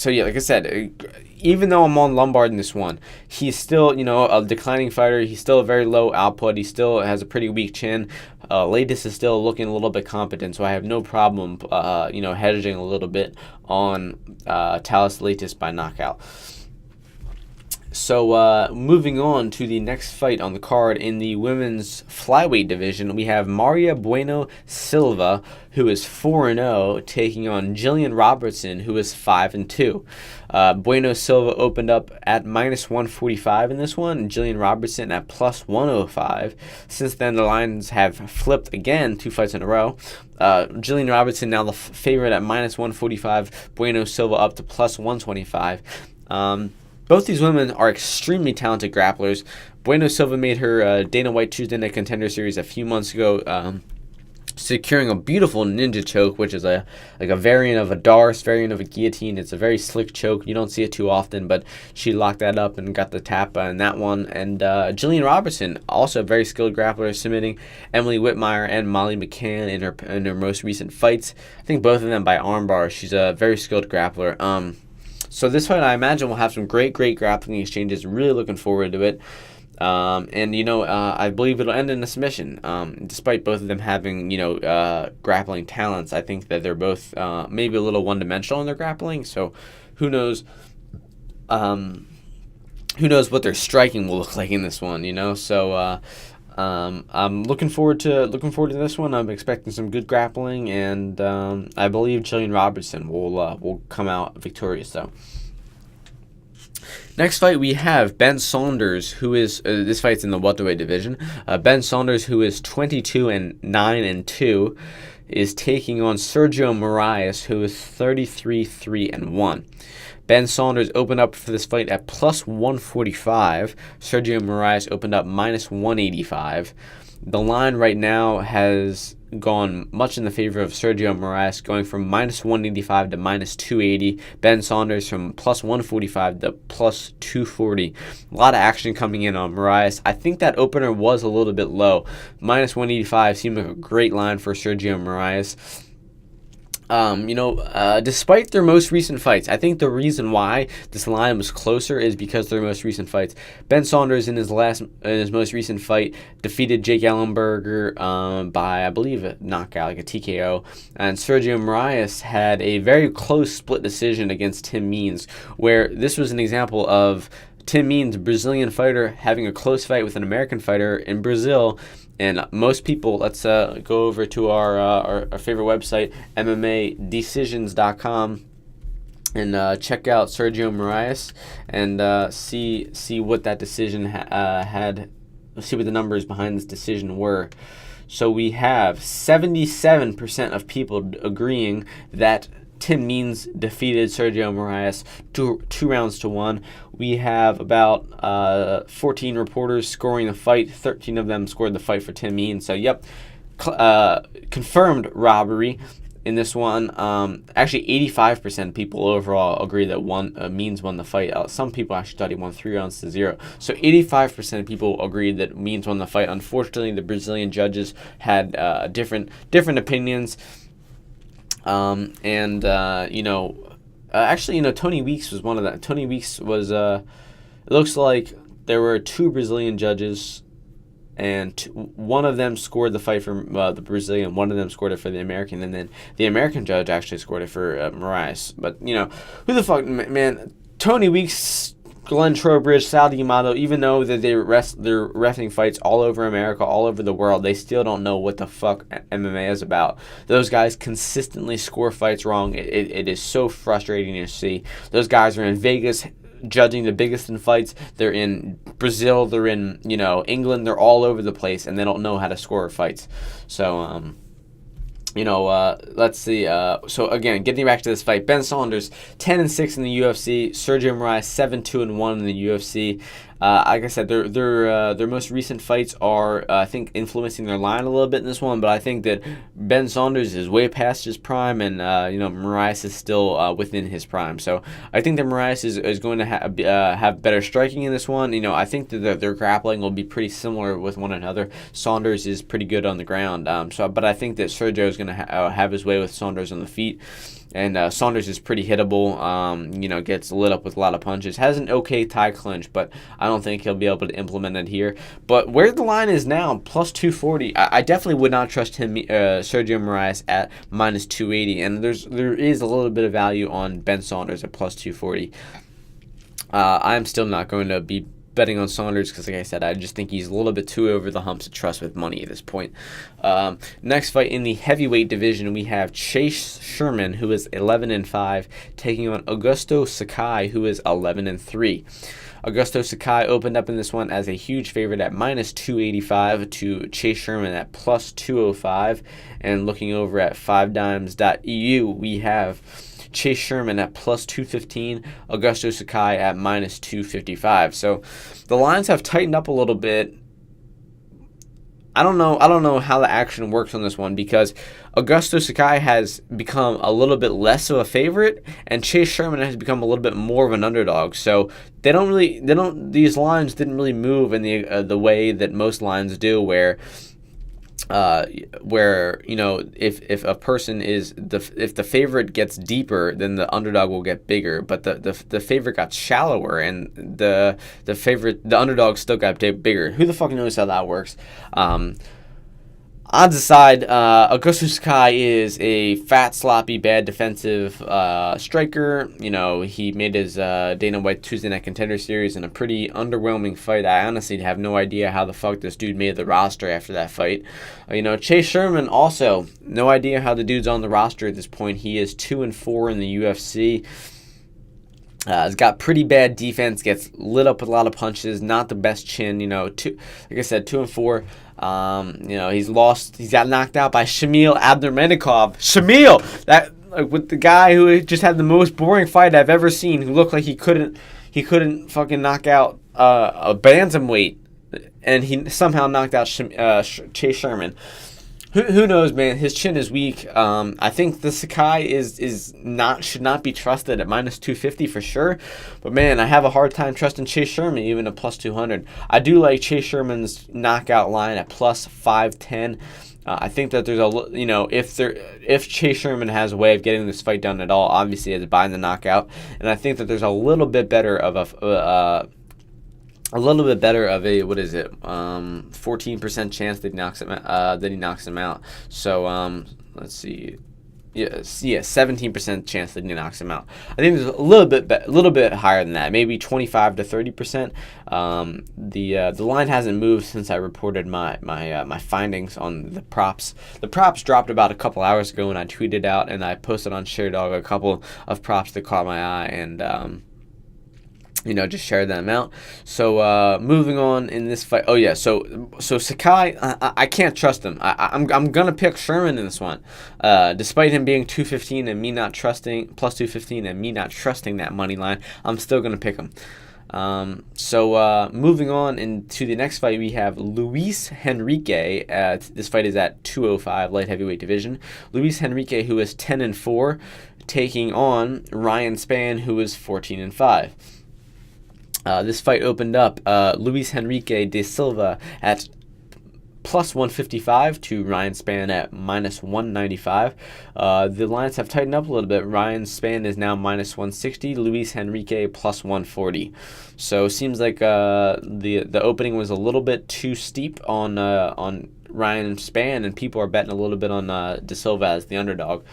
[SPEAKER 4] yeah, like I said, even though I'm on Lombard in this one, he's still, a declining fighter. He's still a very low output. He still has a pretty weak chin. Latest is still looking a little bit competent, so I have no problem, hedging a little bit on Talis latest by knockout. So moving on to the next fight on the card in the women's flyweight division, we have Maria Bueno Silva, who is 4-0, taking on Jillian Robertson, who is 5-2. Bueno Silva opened up at minus 145 in this one, and Jillian Robertson at plus 105. Since then, the lines have flipped again 2 fights in a row. Jillian Robertson now the favorite at minus 145, Bueno Silva up to plus 125. Both these women are extremely talented grapplers. Bueno Silva made her Dana White Tuesday Night Contender Series a few months ago, securing a beautiful ninja choke, which is a variant of a Darce, variant of a guillotine. It's a very slick choke. You don't see it too often, but she locked that up and got the tap in that one. And Jillian Robertson, also a very skilled grappler, submitting Emily Whitmire and Molly McCann in her most recent fights. I think both of them by armbar. She's a very skilled grappler. So this fight, I imagine, will have some great grappling exchanges. Really looking forward to it. I believe it'll end in a submission. Despite both of them having, grappling talents, I think that they're both maybe a little one-dimensional in their grappling. So who knows? Who knows what their striking will look like in this one? So I'm looking forward to this one. I'm expecting some good grappling, and I believe Jillian Robertson will come out victorious. So next fight we have Ben Saunders, who is this fight's in the welterweight division. Ben Saunders, who is 22-9-2, is taking on Sergio Moraes, who is 33-3-1. Ben Saunders opened up for this fight at plus 145. Sergio Moraes opened up minus 185. The line right now has gone much in the favor of Sergio Moraes, going from minus 185 to minus 280. Ben Saunders from plus 145 to plus 240. A lot of action coming in on Moraes. I think that opener was a little bit low. Minus 185 seemed like a great line for Sergio Moraes. Despite their most recent fights, I think the reason why this line was closer is because of their most recent fights. Ben Saunders in his most recent fight defeated Jake Ellenberger by, I believe, a knockout, like a TKO, and Sergio Moraes had a very close split decision against Tim Means, where this was an example of Tim Means, a Brazilian fighter, having a close fight with an American fighter in Brazil. And most people, let's go over to our favorite website, MMADecisions.com, and check out Sergio Moraes and see what that decision had. See what the numbers behind this decision were. So we have 77% of people agreeing that Tim Means defeated Sergio Moraes 2 rounds to 1. We have about 14 reporters scoring the fight. 13 of them scored the fight for Tim Means. So, confirmed robbery in this one. Actually, 85% of people overall agree that Means won the fight. Some people actually thought he won 3 rounds to 0. So 85% of people agreed that Means won the fight. Unfortunately, the Brazilian judges had different opinions. Tony Weeks was one of them. Tony Weeks was, it looks like there were 2 Brazilian judges, and one of them scored the fight for the Brazilian, one of them scored it for the American, and then the American judge actually scored it for Moraes. But, who the fuck, man, Tony Weeks, Glenn Trowbridge, Sal D'Amato, even though that they're wrestling fights all over America, all over the world, they still don't know what the fuck MMA is about. Those guys consistently score fights wrong. It is so frustrating to see. Those guys are in Vegas judging the biggest in fights. They're in Brazil, they're in, England, they're all over the place, and they don't know how to score fights. So, let's see. So again, getting back to this fight, Ben Saunders 10-6 in the UFC, Sergio Moraes 7-2-1 in the UFC. Like I said, their most recent fights are, I think, influencing their line a little bit in this one. But I think that Ben Saunders is way past his prime, and Moraes is still within his prime. So I think that Moraes is going to have better striking in this one. I think that their grappling will be pretty similar with one another. Saunders is pretty good on the ground. But I think that Sergio is going to have his way with Saunders on the feet. And Saunders is pretty hittable, gets lit up with a lot of punches. Has an okay tie clinch, but I don't think he'll be able to implement it here. But where the line is now, plus 240, I definitely would not trust him, Sergio Moraes, at minus 280. And there is a little bit of value on Ben Saunders at plus 240. I'm still not going to be betting on Saunders because, like I said, I just think he's a little bit too over the hump to trust with money at this point. Next fight in the heavyweight division, we have Chase Sherman, who is 11-5, taking on Augusto Sakai, who is 11-3. Augusto Sakai opened up in this one as a huge favorite at minus 285 to Chase Sherman at plus 205. And looking over at 5dimes.eu, we have Chase Sherman at plus 215, Augusto Sakai at minus 255. So the lines have tightened up a little bit. I don't know how the action works on this one because Augusto Sakai has become a little bit less of a favorite, and Chase Sherman has become a little bit more of an underdog. So these lines didn't really move in the way that most lines do, where if a person if the favorite gets deeper, then the underdog will get bigger, but the favorite got shallower and the underdog still got bigger. Who the fuck knows how that works? Odds aside, Augusto Sakai is a fat, sloppy, bad defensive striker. He made his Dana White Tuesday Night Contender Series in a pretty underwhelming fight. I honestly have no idea how the fuck this dude made the roster after that fight. Chase Sherman also, no idea how the dude's on the roster at this point. He is 2-4 in the UFC. He's got pretty bad defense, gets lit up with a lot of punches, not the best chin, like I said, 2-4. He's got knocked out by Shamil Abdurmanikov. Shamil! With the guy who just had the most boring fight I've ever seen, who looked like he couldn't fucking knock out a bantamweight, and he somehow knocked out Chase Sherman. Who knows, man? His chin is weak. I think the Sakai should not be trusted at minus 250 for sure. But man, I have a hard time trusting Chase Sherman even at plus 200. I do like Chase Sherman's knockout line at plus 510. I think that there's if Chase Sherman has a way of getting this fight done at all, obviously it's by the knockout, and I think that there's a little bit better of a 14% chance that he knocks him out. So let's see. Yes, 17% chance that he knocks him out. I think there's a little bit higher than that, maybe 25 to 30%. The line hasn't moved since I reported my findings on the props. The props dropped about a couple hours ago, and I tweeted out and I posted on ShareDog a couple of props that caught my eye, and just share them out. So moving on in this fight. Oh yeah, so Sakai, I can't trust him. I'm gonna pick Sherman in this one, despite him being 215 and me not trusting plus 215 and me not trusting that money line. I'm still gonna pick him. So moving on into the next fight, we have Luis Henrique. This fight is at 205 light heavyweight division. Luis Henrique, who is 10-4, taking on Ryan Spann, who is 14-5. This fight opened up Luis Henrique de Silva at plus 155 to Ryan Spann at minus 195. The lines have tightened up a little bit. Ryan Spann is now minus 160. Luis Henrique plus 140. So it seems like the opening was a little bit too steep on Ryan Spann, and people are betting a little bit on de Silva as the underdog.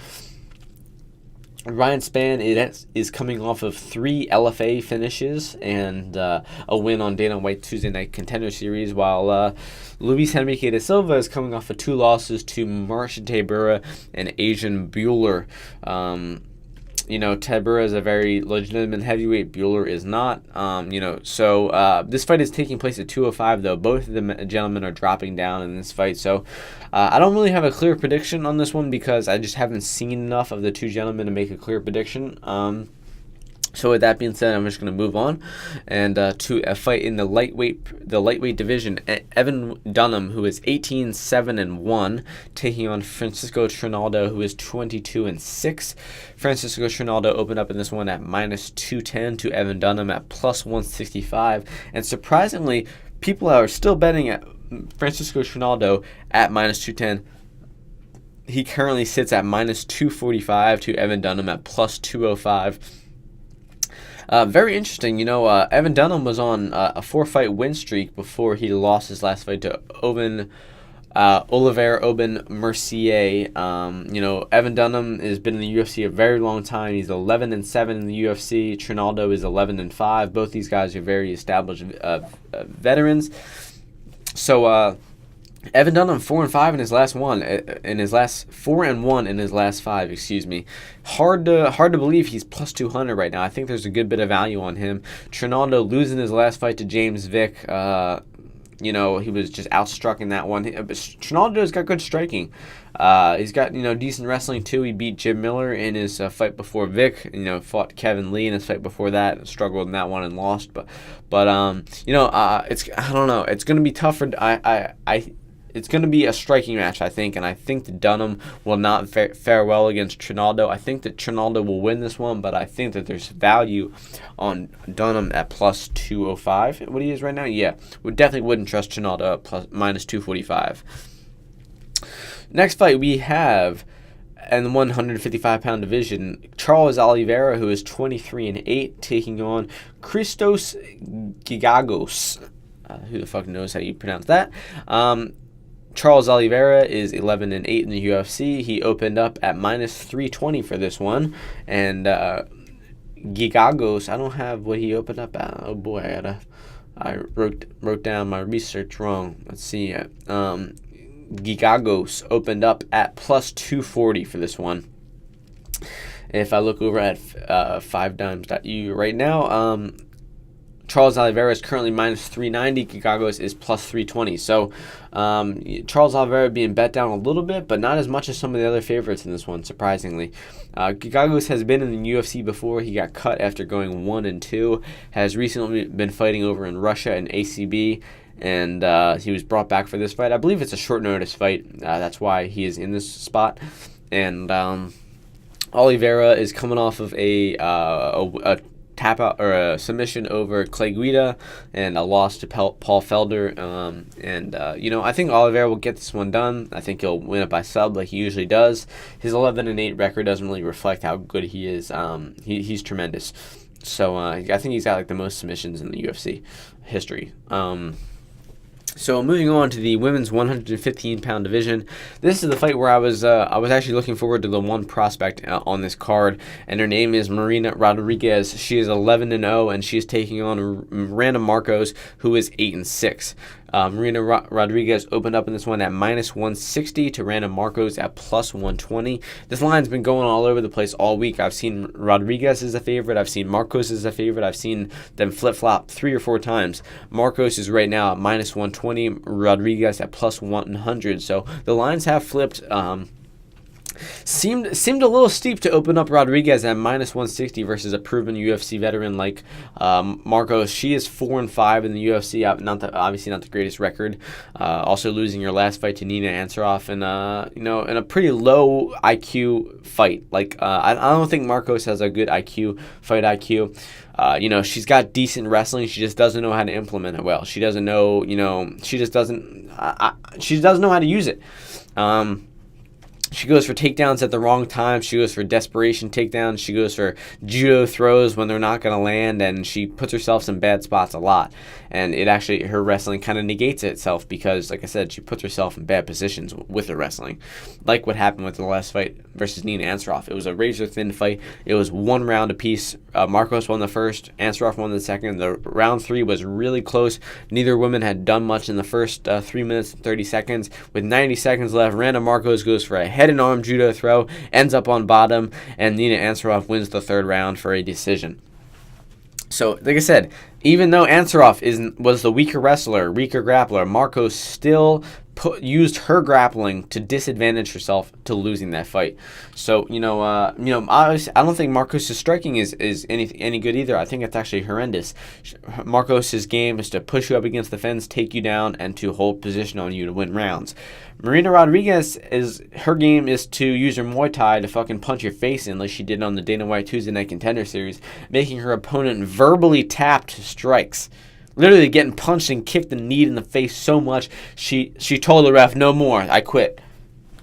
[SPEAKER 4] Ryan Spann is coming off of 3 LFA finishes and a win on Dana White Tuesday Night Contender Series, while Luis Henrique de Silva is coming off of 2 losses to Martian Tabura and Asian Bueller. Ted Burr is a very legitimate heavyweight. Bueller is not. So this fight is taking place at 205, though. Both of the gentlemen are dropping down in this fight. So I don't really have a clear prediction on this one because I just haven't seen enough of the two gentlemen to make a clear prediction. So with that being said, I'm just going to move on and to a fight in the lightweight division. Evan Dunham, who is 18-7-1, taking on Francisco Trinaldo, who is 22-6. Francisco Trinaldo opened up in this one at -210 to Evan Dunham at +165, and surprisingly, people are still betting at Francisco Trinaldo at -210. He currently sits at -245 to Evan Dunham at +205. Very interesting. Evan Dunham was on a 4-fight win streak before he lost his last fight to Olivier Mercier. Evan Dunham has been in the UFC a very long time. He's 11-7 in the UFC. Trinaldo is 11-5. Both these guys are very established veterans. So Evan Dunham 4-5 in his last 4-1 in his last 5. Excuse me. Hard to believe he's +200 right now. I think there's a good bit of value on him. Trinaldo losing his last fight to James Vick. He was just outstruck in that one. Trinaldo's got good striking. He's got decent wrestling too. He beat Jim Miller in his fight before Vick. Fought Kevin Lee in his fight before that. Struggled in that one and lost. But it's I don't know. It's gonna be tougher. It's going to be a striking match, I think, and I think that Dunham will not fare well against Trinaldo. I think that Trinaldo will win this one, but I think that there's value on Dunham at +205. What he is right now? Yeah, we definitely wouldn't trust Trinaldo at -245. Next fight we have in the 155-pound division, Charles Oliveira, who is 23-8, taking on Christos Gigagos. Who the fuck knows how you pronounce that? Charles Oliveira is 11-8 in the UFC. He opened up at -320 for this one, and Gigagos, I don't have what he opened up at. Oh boy, I wrote down my research wrong. Let's see. Gigagos opened up at +240 for this one. If I look over at 5dimes.eu right now, Charles Oliveira is currently -390. Gigagos is +320. So Charles Oliveira being bet down a little bit, but not as much as some of the other favorites in this one, surprisingly. Gigagos has been in the UFC before. He got cut after going 1-2. Has recently been fighting over in Russia and ACB, and he was brought back for this fight. I believe it's a short notice fight. That's why he is in this spot. And Oliveira is coming off of a tap out or a submission over Clay Guida and a loss to Paul Felder. I think Oliveira will get this one done. I think he'll win it by sub like he usually does. His 11-8 record doesn't really reflect how good he is. He's tremendous. So I think he's got like the most submissions in the UFC history. So moving on to the women's 115-pound division, this is the fight where I was actually looking forward to the one prospect on this card, and her name is Marina Rodriguez. She is 11-0, and she is taking on Randa Marcos, who is 8-6. Marina Rodriguez opened up in this one at -160 to Randa Marcos at +120. This line's been going all over the place all week. I've seen Rodriguez as a favorite. I've seen Marcos as a favorite. I've seen them flip-flop 3 or 4 times. Marcos is right now at -120. Rodriguez at +100. So the lines have flipped. Seemed a little steep to open up Rodriguez at -160 versus a proven UFC veteran like Marcos. She is 4-5 in the UFC. Obviously not the greatest record. Also losing her last fight to Nina Ansaroff in a pretty low IQ fight. I don't think Marcos has a good fight IQ. She's got decent wrestling. She just doesn't know how to implement it well. She doesn't know. She doesn't know how to use it. She goes for takedowns at the wrong time. She goes for desperation takedowns. She goes for judo throws when they're not going to land, and she puts herself in bad spots a lot. And her wrestling kind of negates itself because, like I said, she puts herself in bad positions with her wrestling. Like what happened with the last fight versus Nina Ansaroff. It was a razor-thin fight. It was 1 round apiece. Marcos won the first. Ansaroff won the second. The round 3 was really close. Neither woman had done much in the first 3 minutes and 30 seconds. With 90 seconds left, Randa Marcos goes for a head and arm judo throw, ends up on bottom, and Nina Ansaroff wins the third round for a decision. So, like I said, even though Ansaroff was the weaker wrestler, weaker grappler, Marcos still used her grappling to disadvantage herself to losing that fight. So, obviously, I don't think Marcos' striking is any good either. I think it's actually horrendous. Marcos' game is to push you up against the fence, take you down, and to hold position on you to win rounds. Marina Rodriguez, her game is to use her Muay Thai to fucking punch your face in like she did on the Dana White Tuesday Night Contender Series, making her opponent verbally tapped strikes. Literally getting punched and kicked and kneed in the face so much, she told the ref, "No more, I quit."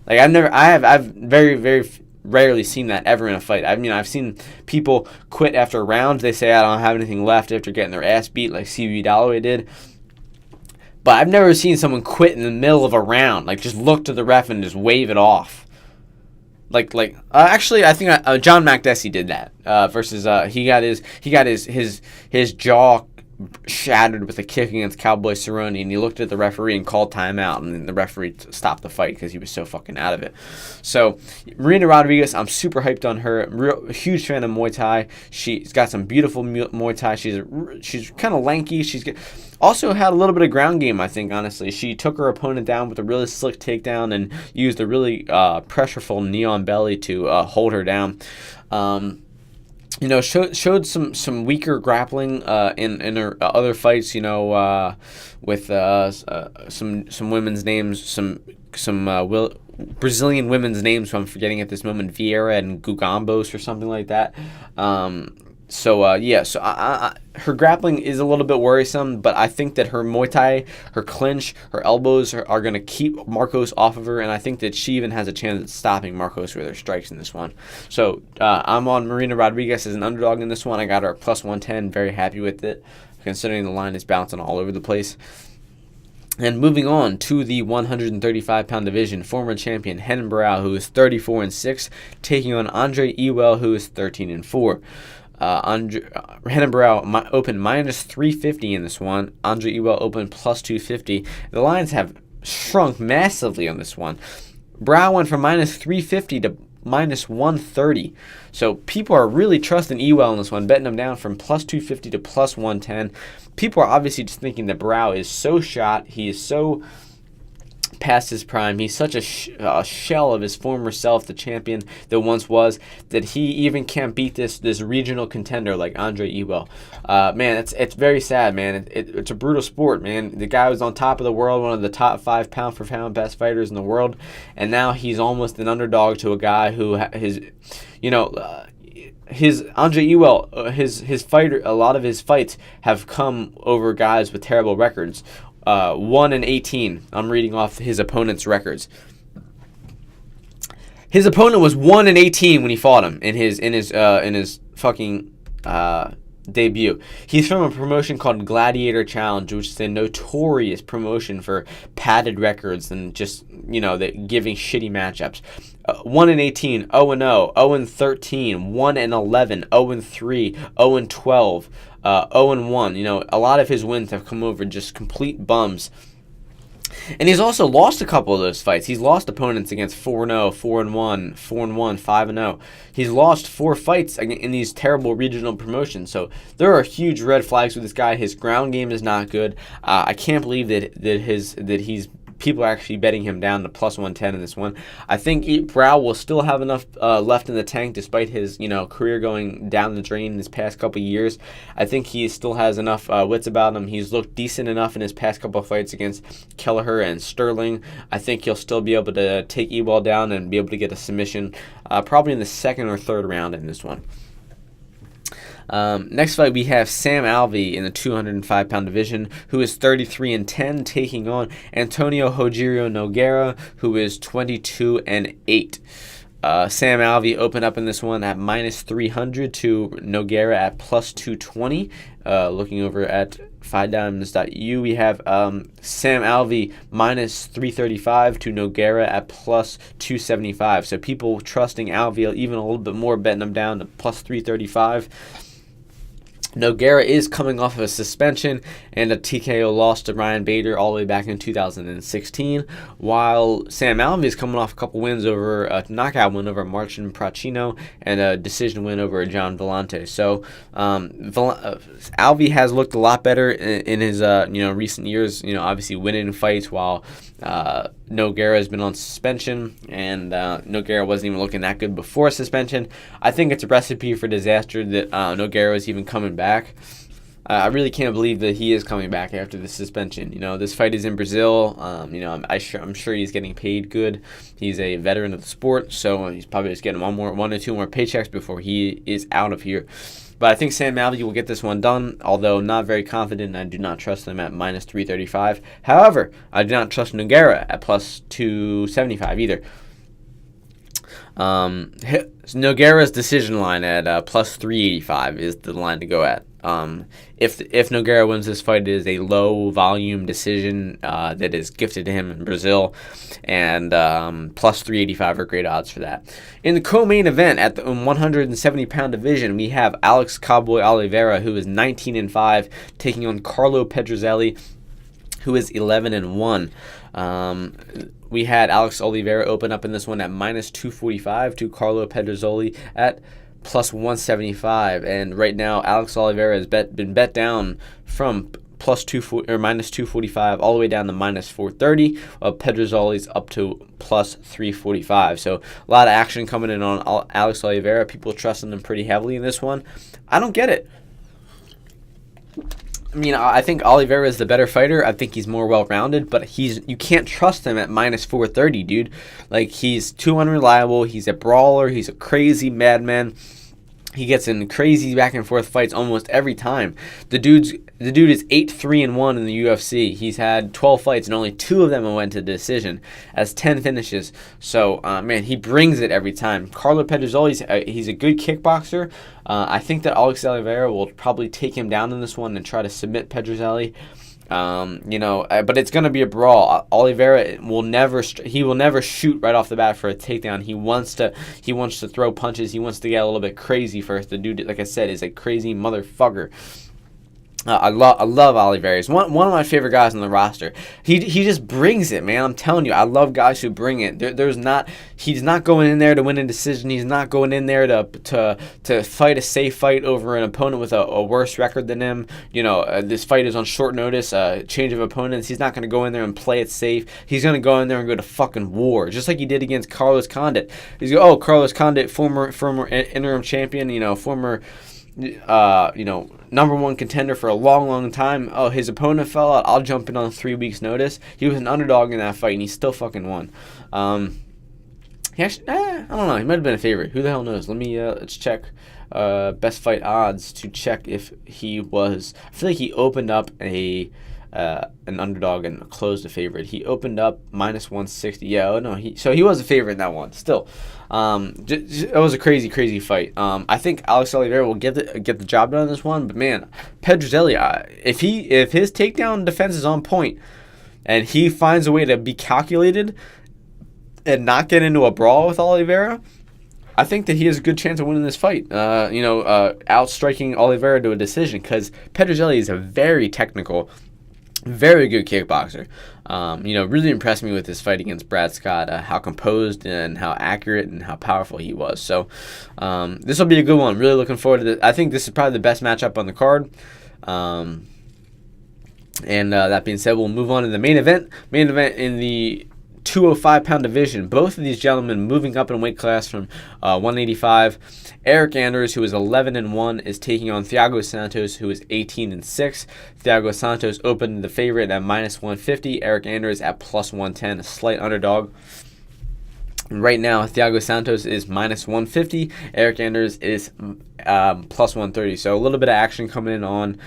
[SPEAKER 4] Like I've very, very rarely seen that ever in a fight. I've seen people quit after rounds. They say, "I don't have anything left," after getting their ass beat, like CB Dalloway did. But I've never seen someone quit in the middle of a round, like just look to the ref and just wave it off. Actually, I think John Makdessi did that. Versus he got his jaw shattered with a kick against Cowboy Cerrone, and he looked at the referee and called timeout, and then the referee stopped the fight because he was so fucking out of it. So Marina Rodriguez, I'm super hyped on her. Huge fan of Muay Thai. She's got some beautiful Muay Thai. She's kind of lanky. Also had a little bit of ground game, I think, honestly. She took her opponent down with a really slick takedown and used a really pressureful knee on belly to hold her down. Showed some weaker grappling in her other fights. With some women's names, some Brazilian women's names, so I'm forgetting at this moment, Vieira and Gugambos or something like that. Her grappling is a little bit worrisome, but I think that her Muay Thai, her clinch, her elbows are going to keep Marcos off of her, and I think that she even has a chance at stopping Marcos with her strikes in this one. So I'm on Marina Rodriguez as an underdog in this one. I got her at plus 110, very happy with it, considering the line is bouncing all over the place. And moving on to the 135-pound division, former champion Renan Barão, who is 34-6, taking on Andre Ewell, who is 13-4. Renan Barão opened minus 350 in this one. Andre Ewell opened plus 250. The lines have shrunk massively on this one. Barão went from minus 350 to minus 130. So people are really trusting Ewell in this one, betting him down from plus 250 to plus 110. People are obviously just thinking that Barão is so shot. He is so past his prime. He's such a shell of his former self, the champion that once was, that he even can't beat this regional contender like Andre Ewell. Man, it's very sad, man. It's a brutal sport, man. The guy was on top of the world, one of the top 5 pound-for-pound best fighters in the world, and now he's almost an underdog to a guy who his Andre Ewell, his fighter, a lot of his fights have come over guys with terrible records. 1-18. I'm reading off his opponent's records. His opponent was 1-18 when he fought him in his fucking debut. He's from a promotion called Gladiator Challenge, which is a notorious promotion for padded records and just giving shitty matchups. 1-18, 0-0, 0-13, 1-11, 0-3, 0-12. 0-1. A lot of his wins have come over just complete bums. And he's also lost a couple of those fights. He's lost opponents against 4-0, 4-1, 4-1, 5-0. He's lost 4 fights in these terrible regional promotions. So there are huge red flags with this guy. His ground game is not good. I can't believe that people are actually betting him down to plus 110 in this one. I think Barão will still have enough left in the tank despite his career going down the drain in his past couple years. I think he still has enough wits about him. He's looked decent enough in his past couple of fights against Kelleher and Sterling. I think he'll still be able to take Ewell down and be able to get a submission probably in the second or third round in this one. Next fight, we have Sam Alvey in the 205-pound division, who is 33-10, taking on Antonio Rogerio Nogueira, who is 22-8. Sam Alvey opened up in this one at minus 300 to Nogueira at plus 220. Looking over at FightDiamonds.eu, we have Sam Alvey minus 335 to Nogueira at plus 275. So people trusting Alvey even a little bit more, betting him down to plus 335. Nogueira is coming off of a suspension and a TKO loss to Ryan Bader all the way back in 2016, while Sam Alvey is coming off a couple wins over a knockout win over Martian Pracino and a decision win over John Vellante. So Alvey has looked a lot better in his recent years. Obviously winning fights while Nogueira has been on suspension, and Nogueira wasn't even looking that good before suspension. I think it's a recipe for disaster that Nogueira is even coming back. I really can't believe that he is coming back after the suspension. This fight is in Brazil. I'm sure he's getting paid good. He's a veteran of the sport, so he's probably just getting one or two more paychecks before he is out of here. But I think Sam Alvey will get this one done, although not very confident. I do not trust him at minus 335. However, I do not trust Nogueira at plus 275 either. Nogueira's decision line at plus 385 is the line to go at. If Nogueira wins this fight, it is a low volume decision that is gifted to him in Brazil, and plus 385 are great odds for that. In the co-main event at the 170-pound division, we have Alex Cowboy Oliveira, who is 19-5, taking on Carlo Pedrozelli, who is 11-1. We had Alex Oliveira open up in this one at minus 245 to Carlo Pedrozelli at plus 175, and right now Alex Oliveira has been bet down from minus 245 all the way down to minus 430. Pedrozelli's up to plus 345. So a lot of action coming in on Alex Oliveira. People trusting him pretty heavily in this one. I don't get it. I think Oliveira is the better fighter. I think he's more well-rounded, but you can't trust him at minus 430, dude. He's too unreliable. He's a brawler. He's a crazy madman. He gets in crazy back-and-forth fights almost every time. The dude is 8-3-1 in the UFC. He's had 12 fights, and only 2 of them went to decision, as 10 finishes. So, he brings it every time. Carlo Pedrozelli, he's a good kickboxer. I think that Alex Oliveira will probably take him down in this one and try to submit Pedrozelli. But it's going to be a brawl. Oliveira will never shoot right off the bat for a takedown. He wants to throw punches. He wants to get a little bit crazy first. The dude, like I said, is a crazy motherfucker. I love Oliveira. He's one of my favorite guys on the roster. He just brings it, man. I'm telling you, I love guys who bring it. He's not going in there to win a decision. He's not going in there to fight a safe fight over an opponent with a worse record than him. This fight is on short notice, change of opponents. He's not going to go in there and play it safe. He's going to go in there and go to fucking war, just like he did against Carlos Condit. Carlos Condit, former interim champion, former number one contender for a long, long time. Oh, his opponent fell out. I'll jump in on 3 weeks' notice. He was an underdog in that fight, and he still fucking won. He actually, I don't know. He might have been a favorite. Who the hell knows? Let's check best fight odds to check if he was. I feel like he opened up an underdog and closed a favorite. He opened up minus 160. Yeah, no, he was a favorite in that one. Still, it was a crazy, crazy fight. I think Alex Oliveira will get the job done in this one. But man, Pedrozelli, if his takedown defense is on point, and he finds a way to be calculated and not get into a brawl with Oliveira, I think that he has a good chance of winning this fight. Outstriking Oliveira to a decision, because Pedrozelli is a very technical, very good kickboxer. Really impressed me with this fight against Brad Scott, how composed and how accurate and how powerful he was. So this will be a good one. Really looking forward to this. I think this is probably the best matchup on the card. And that being said, we'll move on to the main event. Main event in the 205-pound division. Both of these gentlemen moving up in weight class from 185. Eric Anders, who is 11-1, is taking on Thiago Santos, who is 18-6. Thiago Santos opened the favorite at minus 150. Eric Anders at plus 110, a slight underdog. Right now, Thiago Santos is minus 150. Eric Anders is plus 130. So a little bit of action coming in on.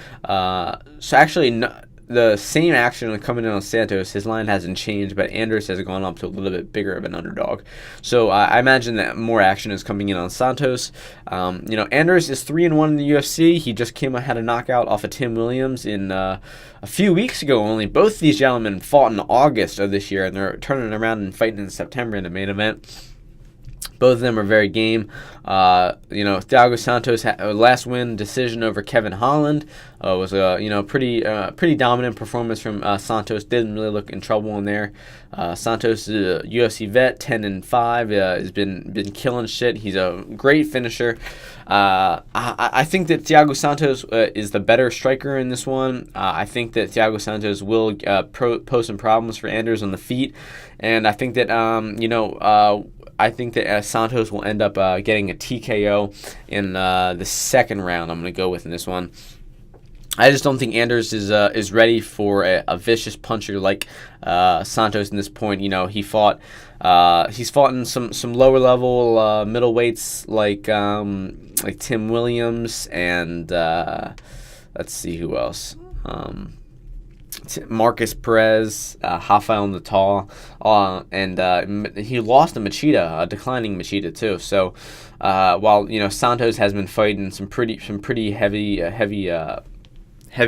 [SPEAKER 4] The same action coming in on Santos. His line hasn't changed, but Anders has gone up to a little bit bigger of an underdog. So I imagine that more action is coming in on Santos. Anders is 3-1 in the UFC. He just had a knockout off of Tim Williams in a few weeks ago only. Both these gentlemen fought in August of this year, and they're turning around and fighting in September in the main event. Both of them are very game. Thiago Santos last win decision over Kevin Holland was a pretty dominant performance from Santos. Didn't really look in trouble in there. Santos is a UFC vet, 10-5. Has been killing shit. He's a great finisher. I think that Thiago Santos is the better striker in this one. I think that Thiago Santos will pose some problems for Anders on the feet, and I think that Santos will end up getting a TKO in the second round. I'm going to go with in this one. I just don't think Anders is ready for a vicious puncher like Santos in this point. He's fought in some lower level middleweights like Tim Williams and let's see who else. Marcus Perez, Rafael Natal, and he lost to Machida, a declining Machida too. So while Santos has been fighting some pretty heavy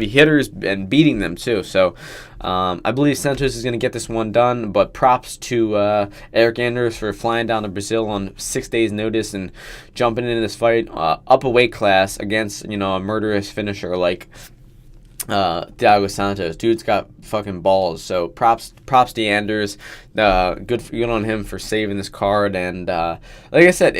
[SPEAKER 4] hitters and beating them too. So I believe Santos is going to get this one done. But props to Eric Anders for flying down to Brazil on 6 days' notice and jumping into this fight up a weight class against a murderous finisher like Thiago Santos. Dude's got fucking balls. So props to Anders. Good on him for saving this card. And like I said,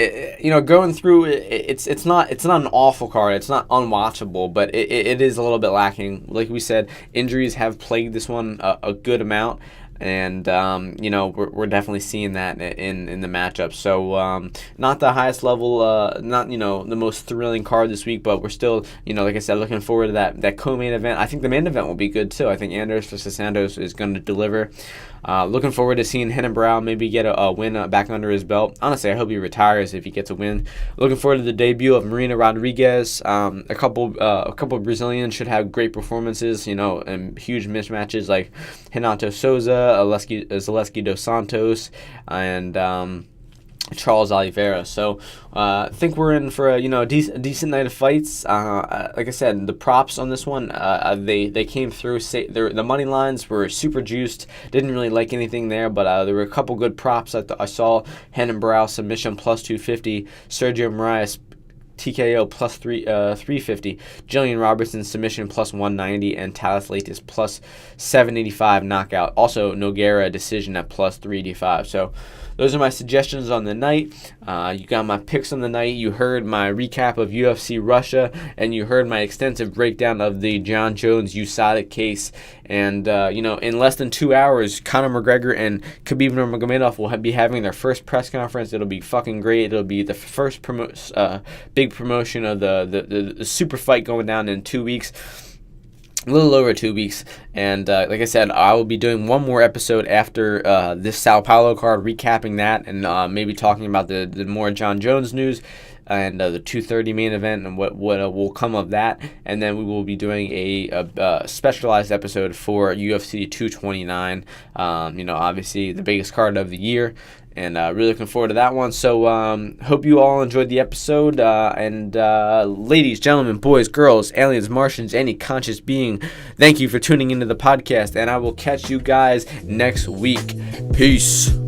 [SPEAKER 4] going through it's not an awful card. It's not unwatchable, but it is a little bit lacking. Like we said, injuries have plagued this one a good amount. And we're definitely seeing that in the matchup. So not the highest level, not the most thrilling card this week, but we're still like I said, looking forward to that co-main event. I think the main event will be good too. I think Anders versus Santos is going to deliver. Looking forward to seeing Renan Barão maybe get a win back under his belt. Honestly, I hope he retires if he gets a win. Looking forward to the debut of Marina Rodriguez. A couple of Brazilians should have great performances, and huge mismatches like Renato Souza, Zaleski dos Santos, and Charles Oliveira. So I think we're in for a decent night of fights. Like I said, the props on this one they came through. The money lines were super juiced. Didn't really like anything there, but there were a couple good props. I saw Renan Barão submission plus 250, Sergio Moraes TKO plus 350, Jillian Robertson submission plus 190, and Talis Latis plus 785 knockout. Also Nogueira decision at plus 385. So those are my suggestions on the night. You got my picks on the night. You heard my recap of UFC Russia, and you heard my extensive breakdown of the Jon Jones USADA case. And in less than 2 hours, Conor McGregor and Khabib Nurmagomedov will be having their first press conference. It'll be fucking great. It'll be the first big promotion of the super fight going down in 2 weeks. A little over 2 weeks. And like I said, I will be doing one more episode after this Sao Paulo card, recapping that, and maybe talking about the more Jon Jones news and the 2:30 main event and what will come of that. And then we will be doing a specialized episode for UFC 229. Obviously the biggest card of the year. And really looking forward to that one. So hope you all enjoyed the episode. And ladies, gentlemen, boys, girls, aliens, Martians, any conscious being, thank you for tuning into the podcast. And I will catch you guys next week. Peace.